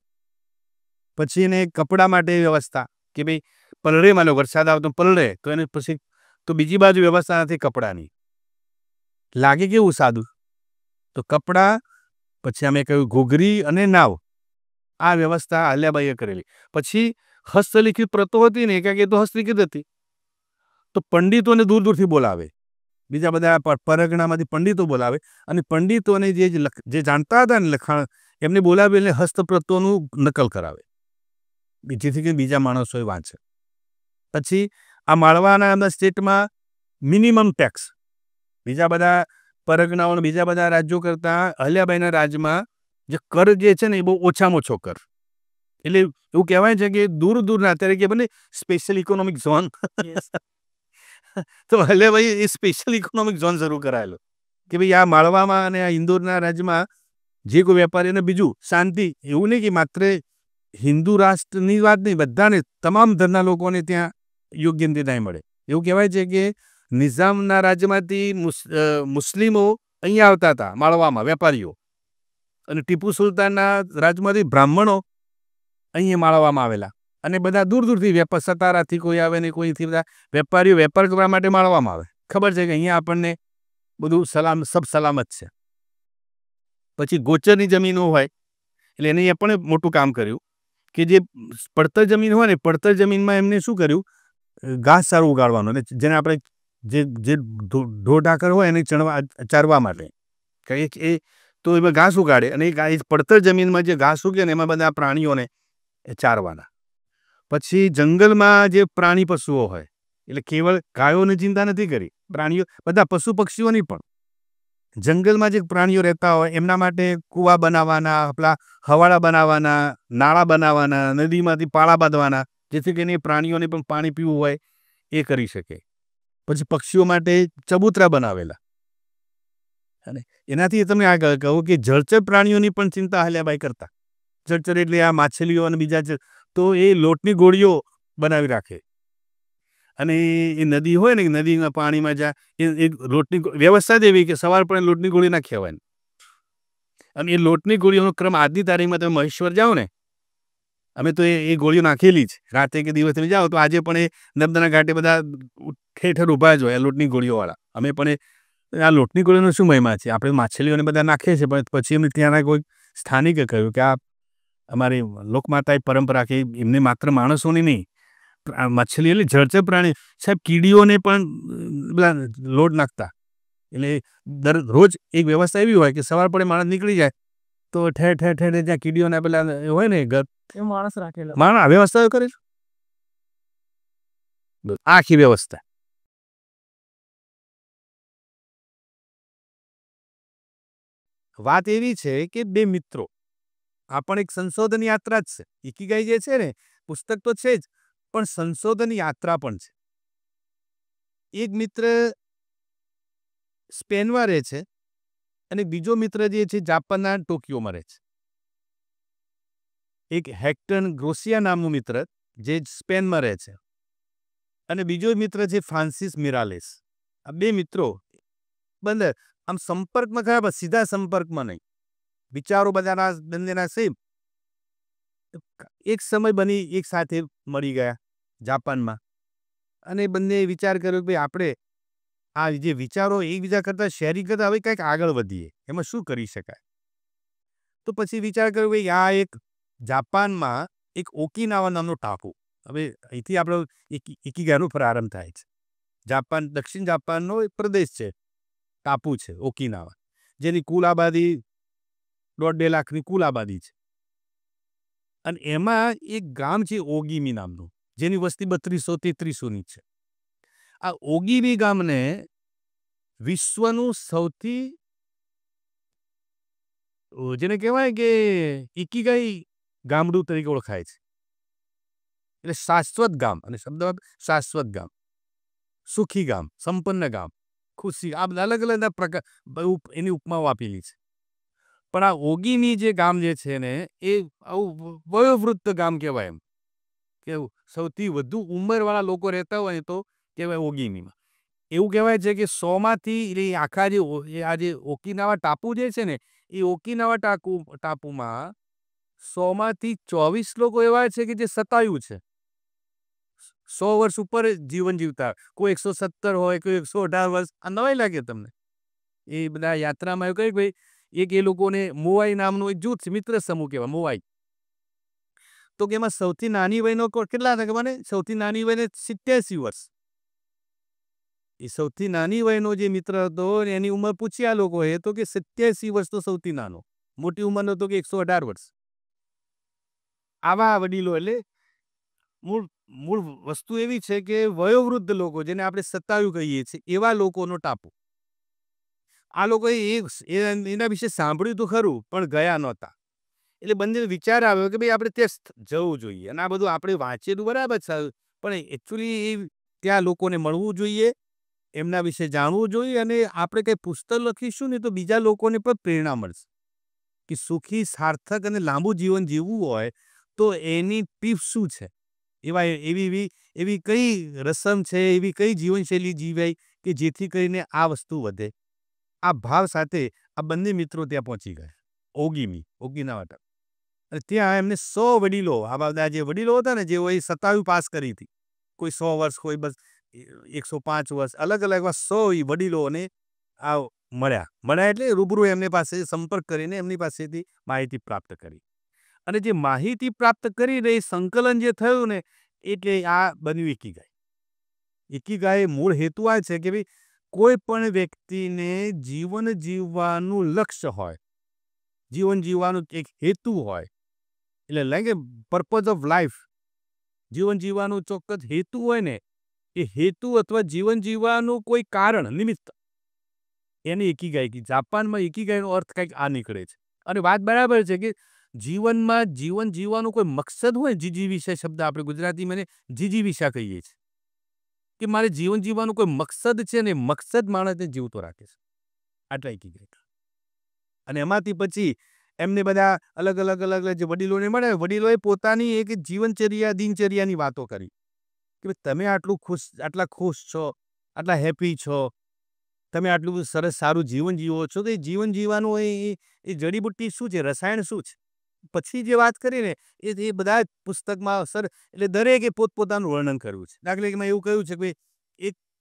પછી એને કપડા માટે વ્યવસ્થા કે ભાઈ પલળે, માનો વરસાદ આવે તો પલળે, તો એને પછી તો બીજી બાજુ વ્યવસ્થા નથી કપડાની. લાગે કેવું સાદું, તો કપડાં, પછી અમે કહ્યું ઘૂઘરી અને નાવ, આ વ્યવસ્થા અહલ્યાબાઈએ કરેલી. પછી હસ્તલિખિત પ્રતો હતી ને, કારણ કે એ તો હસ્તલિખિત હતી, તો પંડિતોને દૂર દૂરથી બોલાવે, બીજા બધા પરગણામાંથી પંડિતો બોલાવે, અને પંડિતોને જે જાણતા હતા ને લખાણ, એમને બોલાવી એટલે હસ્તપ્રતોનું નકલ કરાવે, જેથી કે બીજા માણસો વાંચે. પછી આ માળવાના સ્ટેટમાં મિનિમમ ટેક્સ બીજા બધા પરગણાઓ, બીજા બધા રાજ્યો કરતાં અહલ્યાબાઈના રાજ્યમાં જે કર જે છે ને એ બહુ ઓછામાં ઓછો કર. એટલે એવું કહેવાય છે કે દૂર દૂરના અત્યારે કે બને સ્પેશિયલ ઇકોનોમિક ઝોન, તો એટલે ભાઈ એ સ્પેશિયલ ઇકોનોમિક ઝોન શરૂ કરાયેલો કે ભાઈ આ માળવામાં અને આ ઇન્દોરના રાજ્યમાં જે કોઈ વેપારીને બીજું શાંતિ, એવું નહીં કે માત્ર હિન્દુ રાષ્ટ્રની વાત નહીં, બધાને તમામ ધર્મના લોકોને ત્યાં યોગ્ય રીતે ન્યાય મળે. એવું કહેવાય છે કે નિઝામના રાજ્યમાંથી મુસ્લિમો અહીંયા આવતા હતા માળવામાં વેપારીઓ, અને ટીપુ સુલતાનના રાજમાંથી બ્રાહ્મણો અહીંયા માળવામાં આવેલા, અને બધા દૂર દૂરથી વેપાર, સતારાથી કોઈ આવે ને કોઈથી બધા વેપારીઓ વેપાર કરવા માટે માળવામાં આવે. ખબર છે કે અહીંયા આપણને બધું સબ સલામત છે. પછી ગોચરની જમીનો હોય એટલે એને એ પણ મોટું કામ કર્યું કે જે પડતર જમીન હોય ને, પડતર જમીનમાં એમને શું કર્યું, ઘાસ સારું ઉગાડવાનું, અને જેને આપણે જે ઢોર ઢાકર હોય એને ચારવા માટે એ તો એમાં ઘાસ ઉગાડે, અને એ પડતર જમીનમાં જે ઘાસ ઉગે ને એમાં બધા પ્રાણીઓને ચારવાના. પછી જંગલમાં જે પ્રાણી પશુઓ હોય, એટલે કેવળ ગાયોની ચિંતા નથી કરી, પ્રાણીઓ બધા પશુ પક્ષીઓની પણ. જંગલમાં જે પ્રાણીઓ રહેતા હોય એમના માટે કૂવા બનાવવાના, પેલા હવાડા બનાવવાના, નાળા બનાવવાના, નદીમાંથી પાળા બાંધવાના, જેથી કરીને પ્રાણીઓને પણ પાણી પીવું હોય એ કરી શકે. પછી પક્ષીઓ માટે ચબૂતરા બનાવેલા. અને એનાથી તમે આગળ કહો કે જળચર પ્રાણીઓની પણ ચિંતા હલ્યાભાઈ કરતા. જળચર એટલે આ માછલીઓ અને બીજા, તો એ લોટની ગોળીઓ બનાવી રાખે, અને એ નદી હોય ને, નદીના પાણીમાં જ્યાં એ લોટની વ્યવસ્થા જ એવી કે સવાર પડે લોટની ગોળી ના કહેવાય. અને એ લોટની ગોળીઓનો ક્રમ આજની તારીખમાં તમે મહેશ્વર જાઓ ને, અમે તો એ ગોળીઓ નાખેલી જ, રાતે કે દિવસે જાઓ તો આજે પણ એ નર્મદાના ઘાટે બધા ઠેઠર ઊભા જ હોય લોટની ગોળીઓવાળા. અમે પણ આ લોટની ગોળીનો શું મહિમા છે, આપણે માછલીઓને બધા નાખીએ છીએ, પણ પછી એમને ત્યાંના કોઈ સ્થાનિકે કહ્યું કે આ અમારી લોકમાતાએ પરંપરા કે એમને માત્ર માણસોની નહીં, મછલી એટલે જળચર પ્રાણી સાહેબ, કીડીઓને પણ બધા લોટ નાખતા. એટલે રોજ એક વ્યવસ્થા એવી હોય કે સવાર પડે માણસ નીકળી જાય તો ઠેર ઠેર ઠેર જ્યાં કીડીઓના પેલા હોય ને ઘર, એ માણસ રાખેલો, માણસ વ્યવસ્થા કરે છે આખી વ્યવસ્થા. વાત એવી છે કે બે મિત્રો, આ પણ એક સંશોધન યાત્રા જ છે. ઇકીગાઈ જે છે ને પુસ્તક તો છે જ, પણ સંશોધન યાત્રા પણ છે. એક મિત્ર સ્પેનમાં રહે છે અને બીજો મિત્ર જે છે જાપાનના ટોક્યોમાં રહે છે. એક હેક્ટર ગ્રોસિયા નામનું મિત્ર જે સ્પેનમાં રહે છે, અને બીજો મિત્ર છે ફ્રાન્સિસ મિરાલેસ. આ બે મિત્રો બંને આમ સંપર્કમાં ખરા, પણ સીધા સંપર્કમાં નહીં. વિચારો બધાના બંનેના સેમ. એક સમય બની એક સાથે મળી ગયા જાપાનમાં, અને બંને વિચાર કર્યો કે આપણે આ જે વિચારો એકબીજા કરતા શેરિંગ કરતા હવે કંઈક આગળ વધીએ, એમાં શું કરી શકાય. તો પછી વિચાર કર્યો કે આ એક જાપાનમાં એક ઓકિનાવા નામનો ટાપુ, હવે અહીંથી આપણો ઇકીગાઈનો પ્રારંભ થાય છે. જાપાન, દક્ષિણ જાપાનનો એક પ્રદેશ છે, ટાપુ છે ઓકિનાવા, જેની કુલ આબાદી 1.5-2 લાખની કુલ આબાદી છે. અને એમાં એક ગામ છે ઓગીમી નામનું, જેની વસ્તી 3200-3300ની છે. આ ઓગીમી ગામને વિશ્વનું સૌથી, જેને કહેવાય કે ઇકીગાઈ ગામડું તરીકે ઓળખાય છે. એટલે શાશ્વત ગામ, અને શબ્દ શાશ્વત ગામ, સુખી ગામ, સંપન્ન ગામ, ખુશી, આ બધા અલગ અલગ પ્રકાર એની ઉપમાઓ આપેલી છે. પણ આ ઓગીમી જે ગામ જે છે ને એ આવું વયોવૃદ્ધ ગામ કહેવાય. એમ કે સૌથી વધુ ઉંમરવાળા લોકો રહેતા હોય તો કહેવાય ઓગીમીમાં. એવું કહેવાય છે કે 100માંથી આખા આ જે ઓકિનાવા ટાપુ જે છે ને, એ ઓકિનાવા ટાપુમાં 100માંથી 24 લોકો એવા છે કે જે સતાયુ છે, 100 વર્ષ ઉપર જીવન જીવતા, કોઈ 117 હોય, કોઈ 118 વર્ષ. આ નવાઈ લાગે તમને? એ બધા યાત્રામાં એવું કહે ભાઈ, એક એ લોકોને મોવાઈ નામનું એક જૂથ મિત્ર સમૂહ કહેવાય, મોવાઈ. તો કે એમાં સૌથી નાની વયનો કેટલા હતા ખબર ને? સૌથી નાની વયને 87 વર્ષ. એ સૌથી નાની વયનો જે મિત્ર હતો એની ઉંમર પૂછી આ લોકોએ તો કે 87 વર્ષ તો સૌથી નાનો, મોટી ઉંમરનો તો કે 118 વર્ષ. આવા વડીલો, એટલે મૂળ વસ્તુ એવી છે કે વયોવૃદ્ધ લોકો, જેને આપણે સતાયુ કહીએ છીએ, એવા લોકોનો ટાપુ. આ લોકોએ એના વિશે સાંભળ્યું તો ખરું, પણ ગયા નહોતા. એટલે બંને વિચાર આવ્યો કે ભાઈ આપણે ત્યાં જવું જોઈએ. અને આ બધું આપણે વાંચેલું બરાબર છે, પણ એકચ્યુઅલી ત્યાં લોકોને મળવું જોઈએ, એમના વિશે જાણવું જોઈએ, અને આપણે કંઈ પુસ્તક લખીશું ને તો બીજા લોકોને પણ પ્રેરણા મળશે કે સુખી, સાર્થક અને લાંબુ જીવન જીવવું હોય તો એની ટિપ્સ શું છે, એવી કઈ રસમ છે, એવી કઈ જીવનશૈલી જીવાય કે જેથી કરીને આ વસ્તુ વધે. આ ભાવ સાથે આ બંને મિત્રો ત્યાં પહોંચી ગયા ઓગીનાવાટા. અને ત્યાં એમને 100 વડીલો, આ બધા જે વડીલો હતા ને, જેઓએ 27 પાસ કરી હતી, કોઈ 100 વર્ષ, કોઈ બસ 105 વર્ષ, અલગ અલગ એવા 100 વડીલોને આ મળ્યા એટલે રૂબરૂ એમની પાસે સંપર્ક કરીને એમની પાસેથી માહિતી પ્રાપ્ત કરી. અને જે માહિતી પ્રાપ્ત કરીને એ સંકલન જે થયું ને, એટલે આ બન્યું ઇકીગાઈ. ઇકીગાઈ મૂળ હેતુ આ છે કે ભાઈ કોઈ પણ વ્યક્તિને જીવન જીવવાનું લક્ષ્ય હોય, જીવન જીવવાનું એક હેતુ હોય, એટલે લાઈક પર્પઝ ઓફ લાઈફ, જીવન જીવવાનું ચોક્કસ હેતુ હોય ને, એ હેતુ અથવા જીવન જીવવાનું કોઈ કારણ, નિમિત્ત, એને ઇકીગાઈ. જાપાનમાં ઇકીગાઈનો અર્થ કંઈક આ નીકળે છે. અને વાત બરાબર છે કે જીવનમાં જીવન જીવવાનું કોઈ મકસદ હોય, જીજીવિષા શબ્દ આપણે ગુજરાતીમાં જીજીવિષા કહીએ છીએ, કે મારે જીવન જીવવાનું કોઈ મકસદ છે ને મકસદ માણસને જીવતો રાખે છે. આટલા ઇકીગાઈ. અને એમાંથી પછી એમને બધા અલગ અલગ જે વડીલોને મળ્યા, વડીલોએ પોતાની એક જીવનચર્યા, દિનચર્યાની વાતો કરી કે તમે આટલા ખુશ છો, આટલા હેપી છો, તમે આટલું બધું સરસ સારું જીવન જીવો છો, તો એ જીવન જીવવાનું એ જડીબુટ્ટી શું છે, રસાયણ શું છે. પછી જે વાત કરીને એ બધા પુસ્તકમાં એટલે દરેકે પોતપોતાનું વર્ણન કર્યું છે. દાખલા કે એવું કહ્યું છે કે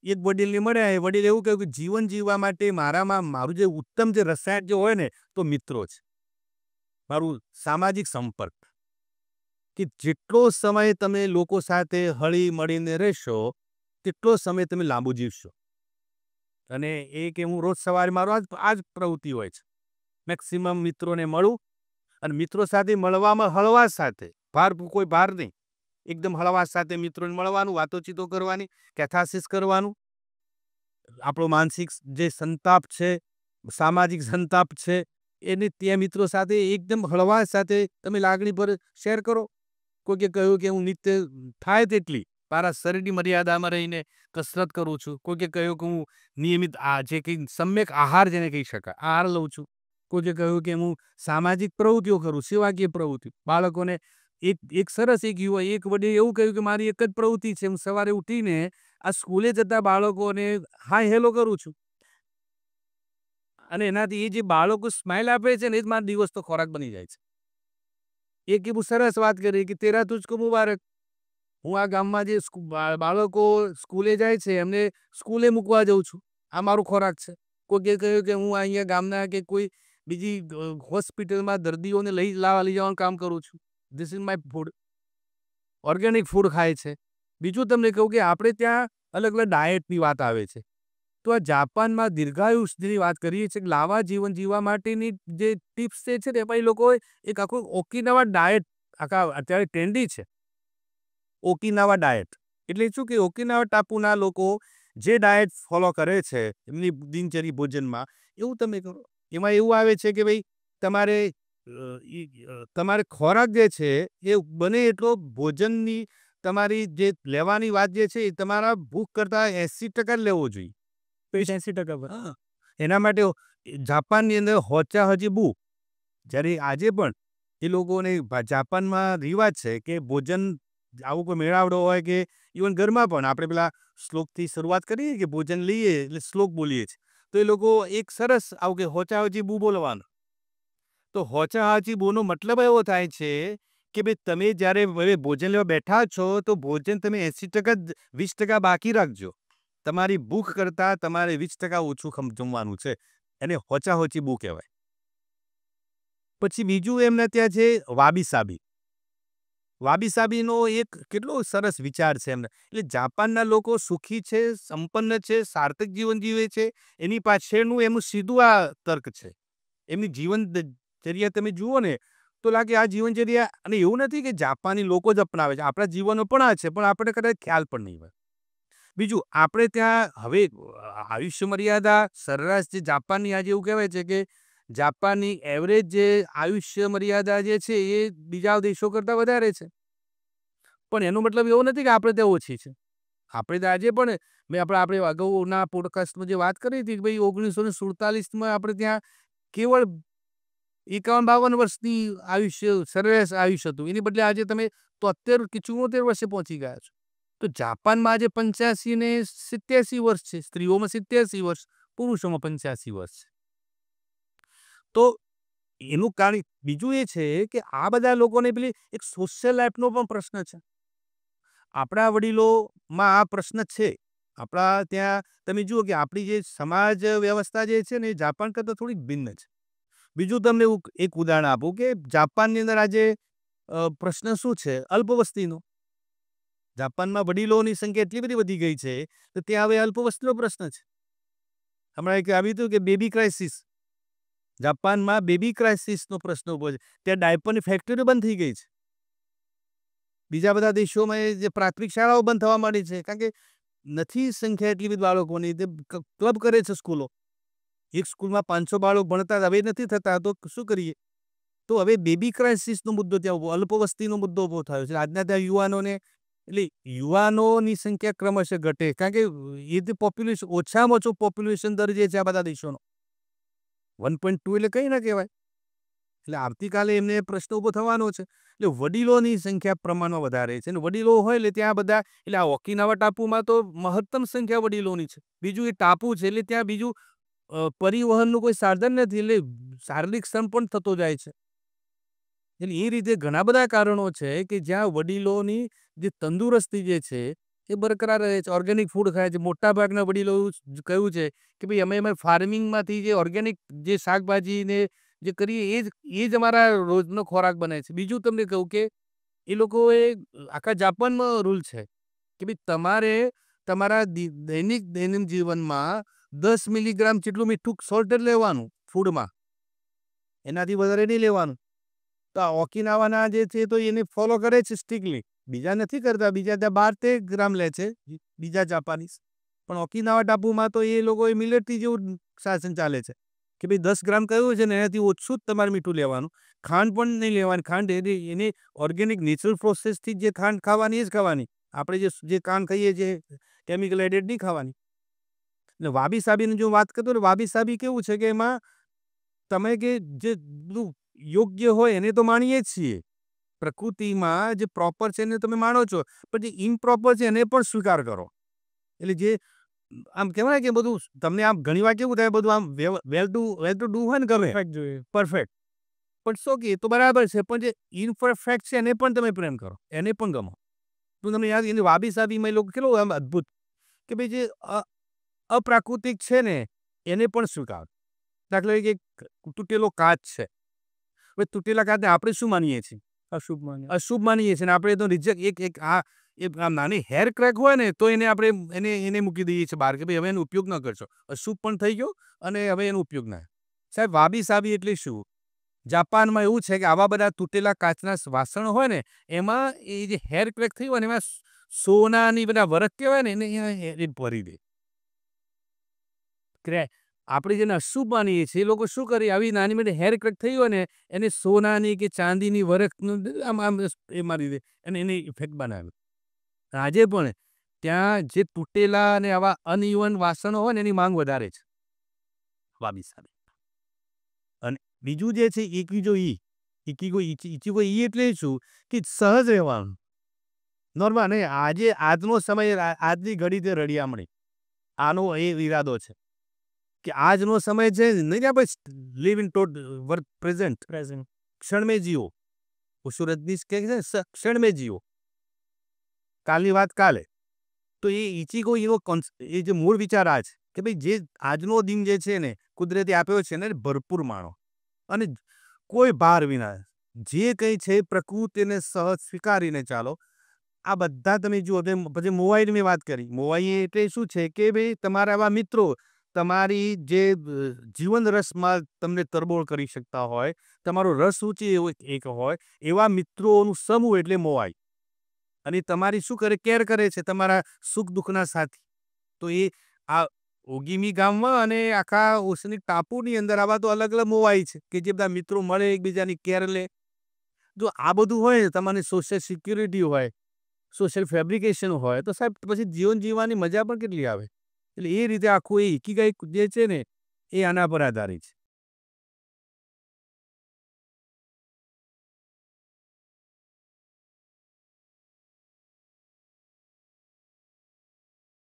એક વડીલને મળ્યા, એ વડીલે એવું કહ્યું કે જીવન જીવવા માટે મારું જે ઉત્તમ જે રસાયણ જે હોય ને, તો મિત્રો છે, મારું સામાજિક સંપર્ક, કે જેટલો સમય તમે લોકો સાથે હળી મળીને રહેશો તેટલો સમય તમે લાંબુ જીવશો. અને એ કે હું રોજ સવારે મારો આ જ પ્રવૃત્તિ હોય છે, મેક્સિમમ મિત્રોને મળું, અને મિત્રો સાથે મળવામાં હળવાશ સાથે, કોઈ ભાર નહીં, એકદમ હળવાશ સાથે મિત્રોને મળવાનું, વાતોચીતો કરવાની, કેથાસિસ કરવાનું, આપણો માનસિક જે સંતાપ છે, સામાજિક સંતાપ છે, એને ત્યાં મિત્રો સાથે એકદમ હળવાશ સાથે તમે લાગણી પર શેર કરો. કોઈકે કહ્યું કે હું નિત્ય થાય તેટલી મારા શરીરની મર્યાદામાં રહીને કસરત કરું છું. કોઈકે કહ્યું કે હું નિયમિત જે કંઈ સમ્યક આહાર જેને કહી શકાય, આહાર લઉં છું. કોઈકે કહ્યું કે હું સામાજિક પ્રવૃત્તિઓ કરું, સેવાકીય પ્રવૃત્તિ. બાળકોને એક સરસ એક વડીલ એવું કહ્યું કે મારી એક જ પ્રવૃત્તિ છે, હું સવારે ઉઠીને આ સ્કૂલે જતા બાળકોને હાય હેલો કરું છું, અને એનાથી એ જે બાળકો સ્માઇલ આપે છે ને, એ જ મારો દિવસ તો ખોરાક બની જાય છે. એક એવું સરસ વાત કરી કે તેરા તુજકો મુબારક. હું આ ગામમાં જે બાળકો સ્કૂલે જાય છે, એમને સ્કૂલે મૂકવા જાઉં છું, આ મારું ખોરાક છે. કોઈકે કહ્યું કે હું અહીંયા ગામના કે કોઈ બીજી હોસ્પિટલમાં દર્દીઓને લઈ જવાનું કામ કરું છું, this is my food. Organic food ખાય છે. બીજું તમને કહું કે આપણે ત્યાં અલગ અલગ ડાયટની વાત આવે છે, તો આ જાપાનમાં દીર્ઘાયુષની વાત કરીએ છીએ, લાંબા જીવન જીવવા માટેની જે ટિપ્સ છે ને, એમાં એ લોકોએ એક આખું ઓકિનાવા ડાયટ અત્યારે ટ્રેન્ડી છે. ઓકિનાવા ડાયટ એટલે શું કે ઓકિનાવા ટાપુના લોકો જે ડાયટ ફોલો કરે છે એમની દિનચર્યા ભોજનમાં, એવું તમે કરો. એમાં એવું આવે છે કે ભાઈ તમારે ખોરાક જે છે એ બને એટલો ભોજનની તમારી જે લેવાની વાત જે છે એ તમારા ભૂખ કરતાં 80% લેવો જોઈએ. 80%. એના માટે જાપાનની અંદર હોચાહજીબુ, જ્યારે આજે પણ એ લોકોને જાપાનમાં રિવાજ છે કે ભોજન આવું કોઈ મેળાવડો હોય કે ઇવન ઘરમાં પણ આપણે પેલા શ્લોકથી શરૂઆત કરીએ કે ભોજન લઈએ એટલે શ્લોક બોલીએ છીએ, તો એ લોકો એક સરસ આવું કે હોચાહજીબુ બોલવાનું. તો હોચાહજીબુનો મતલબ એવો થાય છે કે ભાઈ તમે જ્યારે ભોજન લેવા બેઠા છો તો ભોજન તમે 80% 20% બાકી રાખજો. તમારી ભૂખ કરતાં તમારે 20% ઓછું જમવાનું છે. એને હોચાહોચીબુ કહેવાય. પછી બીજું એમના ત્યાં છે વાબીસાબી. વાબીસાબીનો એક કેટલો સરસ વિચાર છે એમને. એટલે જાપાનના લોકો સુખી છે, સંપન્ન છે, સાર્થક જીવન જીવે છે, એની પાછળનું એમનું સીધું આ તર્ક છે. એમની જીવનચર્યા તમે જુઓ ને તો લાગે આ જીવનચર્યા, અને એવું નથી કે જાપાની લોકો જ અપનાવે છે, આપણા જીવનો પણ આ છે, પણ આપણે કદાચ ખ્યાલ પણ નહીં હોય. બીજું આપણે ત્યાં હવે આયુષ્ય મર્યાદા સરેરાશ જે જાપાનની આજે એવું કહેવાય છે કે જાપાનની એવરેજ જે આયુષ્ય મર્યાદા જે છે એ બીજા દેશો કરતાં વધારે છે. પણ એનો મતલબ એવો નથી કે આપણે ત્યાં ઓછી છે. આપણે તો આજે પણ આપણે અગાઉના પોડકાસ્ટમાં જે વાત કરી હતી કે ભાઈ 1947માં આપણે ત્યાં કેવળ 51-52 વર્ષની સરેરાશ આયુષ્ય હતું. એની બદલે આજે તમે 73 કે 74 વર્ષે પહોંચી ગયા છો. તો જાપાનમાં આજે 85 ને 87 વર્ષ છે. સ્ત્રીઓમાં 87 વર્ષ, પુરુષોમાં 85 વર્ષ છે. તો એનું કારણ બીજું એ છે કે આ બધા લોકોને પેલી એક સોશિયલ લાઈફનો પણ પ્રશ્ન છે. આપણા વડીલોમાં આ પ્રશ્ન છે. આપણા ત્યાં તમે જુઓ કે આપણી જે સમાજ વ્યવસ્થા જે છે ને એ જાપાન કરતાં થોડીક ભિન્ન છે. બીજું તમને એક ઉદાહરણ આપું કે જાપાનની અંદર આજે પ્રશ્ન શું છે? અલ્પવસ્તીનો. જાપાનમાં વડીલોની સંખ્યા એટલી બધી વધી ગઈ છે તો ત્યાં હવે અલ્પવસ્તીનો પ્રશ્ન છે. હમણાં એક આવ્યું હતું કે બેબી ક્રાઇસિસ. જાપાનમાં બેબી ક્રાઇસિસનો પ્રશ્ન ઉભો છે. ત્યાં ડાયપરની ફેક્ટરીઓ બંધ થઈ ગઈ છે. બીજા બધા દેશોમાં જે પ્રાથમિક શાળાઓ બંધ થવા માંડી છે કારણ કે નથી સંખ્યા એટલી બધી બાળકોની. તે ક્લબ કરે છે સ્કૂલો. એક સ્કૂલમાં 500 બાળકો ભણતા હવે નથી થતા તો શું કરીએ? તો હવે બેબી ક્રાઇસિસનો મુદ્દો ત્યાં અલ્પવસ્તીનો મુદ્દો ઉભો થયો છે. આજના ત્યાં યુવાનોની સંખ્યા ક્રમશઃ ઘટે કારણ કે એ જે પોપ્યુલેશન ઓછામાં ઓછો પોપ્યુલેશન દર જે છે આ બધા દેશોનો 1.2 એટલે કંઈ ના કહેવાય. એટલે આવતીકાલે એમને પ્રશ્ન ઉભો થવાનો છે. એટલે વડીલોની સંખ્યા પ્રમાણમાં વધારે છે અને વડીલો હોય એટલે ત્યાં બધા એટલે આ ઓકિનાવા ટાપુમાં તો મહત્તમ સંખ્યા વડીલોની છે. બીજું એ ટાપુ છે એટલે ત્યાં બીજું પરિવહનનું કોઈ સાધન નથી એટલે શારીરિક શ્રમ પણ થતો જાય છે. એટલે એ રીતે ઘણા બધા કારણો છે કે જ્યાં વડીલોની જે તંદુરસ્તી જે છે એ બરકરાર રહે છે. ઓર્ગેનિક ફૂડ ખાય છે. મોટાભાગના વડીલો કહ્યું છે કે ભાઈ અમે ફાર્મિંગમાંથી જે ઓર્ગેનિક જે શાકભાજીને જે કરીએ એ જ અમારા રોજનો ખોરાક બને છે. બીજું તમને કહું કે એ લોકોએ આખા જાપાનમાં રૂલ છે કે ભાઈ તમારે તમારા દૈનિક જીવનમાં 10 મિલીગ્રામ જેટલું મીઠું સોલ્ટ લેવાનું ફૂડમાં, એનાથી વધારે નહીં લેવાનું. તો આ ઓકિનાવાના જે છે તો એને ફોલો કરે છે સ્ટ્રિક્ટલી. બીજા નથી કરતા. બીજા ત્યાં 12-13 ગ્રામ લે છે બીજા જાપાનીઝ. પણ ઓકિનાવા ટાપુમાં તો એ લોકોએ મિલિટરી જેવું શાસન ચાલે છે કે ભાઈ 10 ગ્રામ કહ્યું છે ને એનાથી ઓછું જ તમારે મીઠું લેવાનું. ખાંડ પણ નહીં લેવાની. ખાંડ એને ઓર્ગેનિક નેચરલ પ્રોસેસથી જે ખાંડ ખાવાની એ જ ખાવાની. આપણે જે ખાંડ ખાઈએ છીએ કેમિકલ એડેડ નહીં ખાવાની. એટલે વાબી સાબીની જો વાત કરતો ને વાબી સાબી કેવું છે કે એમાં તમે કે જે યોગ્ય હોય એને તો માણીએ જ છીએ. પ્રકૃતિમાં જે પ્રોપર છે એને તમે માનો છો પણ જે ઇમ્પ્રોપર છે એને પણ સ્વીકાર કરો. એટલે જે આમ કહેવાય કે બધું તમને આમ ઘણી વાર કેવું થાય બધું આમ વેલ ટુ ડુ હોય ને ગમે પરફેક્ટ. પણ શું કે તો બરાબર છે પણ જે ઇનપરફેક્ટ છે એને પણ તમે પ્રેમ કરો, એને પણ ગમો. તો તમને યાદ એની વાબી સાબીમાં એ લોકો કેટલું આમ અદ્ભુત કે ભાઈ જે અપ્રાકૃતિક છે ને એને પણ સ્વીકાર. દાખલા તરીકે તૂટેલો કાચ છે. હવે તૂટેલા કાચને આપણે શું માનીએ છીએ? અશુભ માનીએ છીએ. આપણે તો રિજેક્ટ એક નાની હેર ક્રેક હોય ને તો આપણે એને મૂકી દઈએ છીએ બહાર કે ભાઈ હવે એનો ઉપયોગ ન કરશો. અશુભ પણ થઈ ગયો અને હવે એનો ઉપયોગ ના. સાહેબ વાબી સાબી એટલે શું? જાપાનમાં એવું છે કે આવા બધા તૂટેલા કાચના વાસણ હોય ને એમાં એ જે હેર ક્રેક થઈ હોય ને એમાં સોનાની બધા વરખ કહેવાય ને એને ભરી દે. આપણે જેને અશુભ માનીએ છીએ એ લોકો શું કરે આવી નાની મોટી હેર ક્રેક થઈ હોય ને એને સોનાની કે ચાંદીની વરખનું આમ એ મારી દે અને એની ઇફેક્ટ બનાવે. આજે પણ ત્યાં જે તૂટેલા અને આવા અનઇવન વાસણો હોય ને એની માંગ વધારે છે વાબી સાબી. અને બીજું જે છે ઇચિગો ઈ એટલે શું કે સહજ રહેવાનું. નોર્મલ નહીં. આજનો સમય આજની ઘડી તે રળિયામણી આનો એ ઈરાદો છે કે આજનો સમય છે નહીં આપણે લીવ ઇન વર્ક પ્રેઝન્ટ ક્ષણમે જીવો. રજનીશ કહે છે ક્ષણમે જીવો. કાલની વાત કાલે. તો એ ઇચિગો ઈનો એ જે મૂળ વિચાર આ છે કે ભાઈ જે આજનો દિન જે છે ને કુદરતે આપ્યો છે ને ભરપૂર માણો અને કોઈ ભાર વિના જે કંઈ છે પ્રકૃતિને સહજ સ્વીકારીને ચાલો. આ બધા તમે જુઓ. પછી મોવાઈની મેં વાત કરી. મોવાઈ એટલે શું છે કે ભાઈ તમારા આવા મિત્રો તમારી જે જીવન રસમાં તમને તરબોળ કરી શકતા હોય, તમારો રસ ઊંચી એક હોય એવા મિત્રોનું સમૂહ એટલે મોવાઈ. અને તમારી શું કરે કેર કરે છે તમારા સુખ દુઃખના સાથી. તો એ આ ઓગીમી ગામમાં અને આખા ઓશનિક ટાપુની અંદર આવા તો અલગ અલગ મોવાઈ છે કે જે બધા મિત્રો મળે, એકબીજાની કેર લે. જો આ બધું હોય, તમારી સોશિયલ સિક્યુરિટી હોય, સોશિયલ ફેબ્રિકેશન હોય, તો સાહેબ પછી જીવન જીવવાની મજા પણ કેટલી આવે. એટલે એ રીતે આખું એ ઇકિગાઈ જે છે ને, એ આના પર આધારિત છે.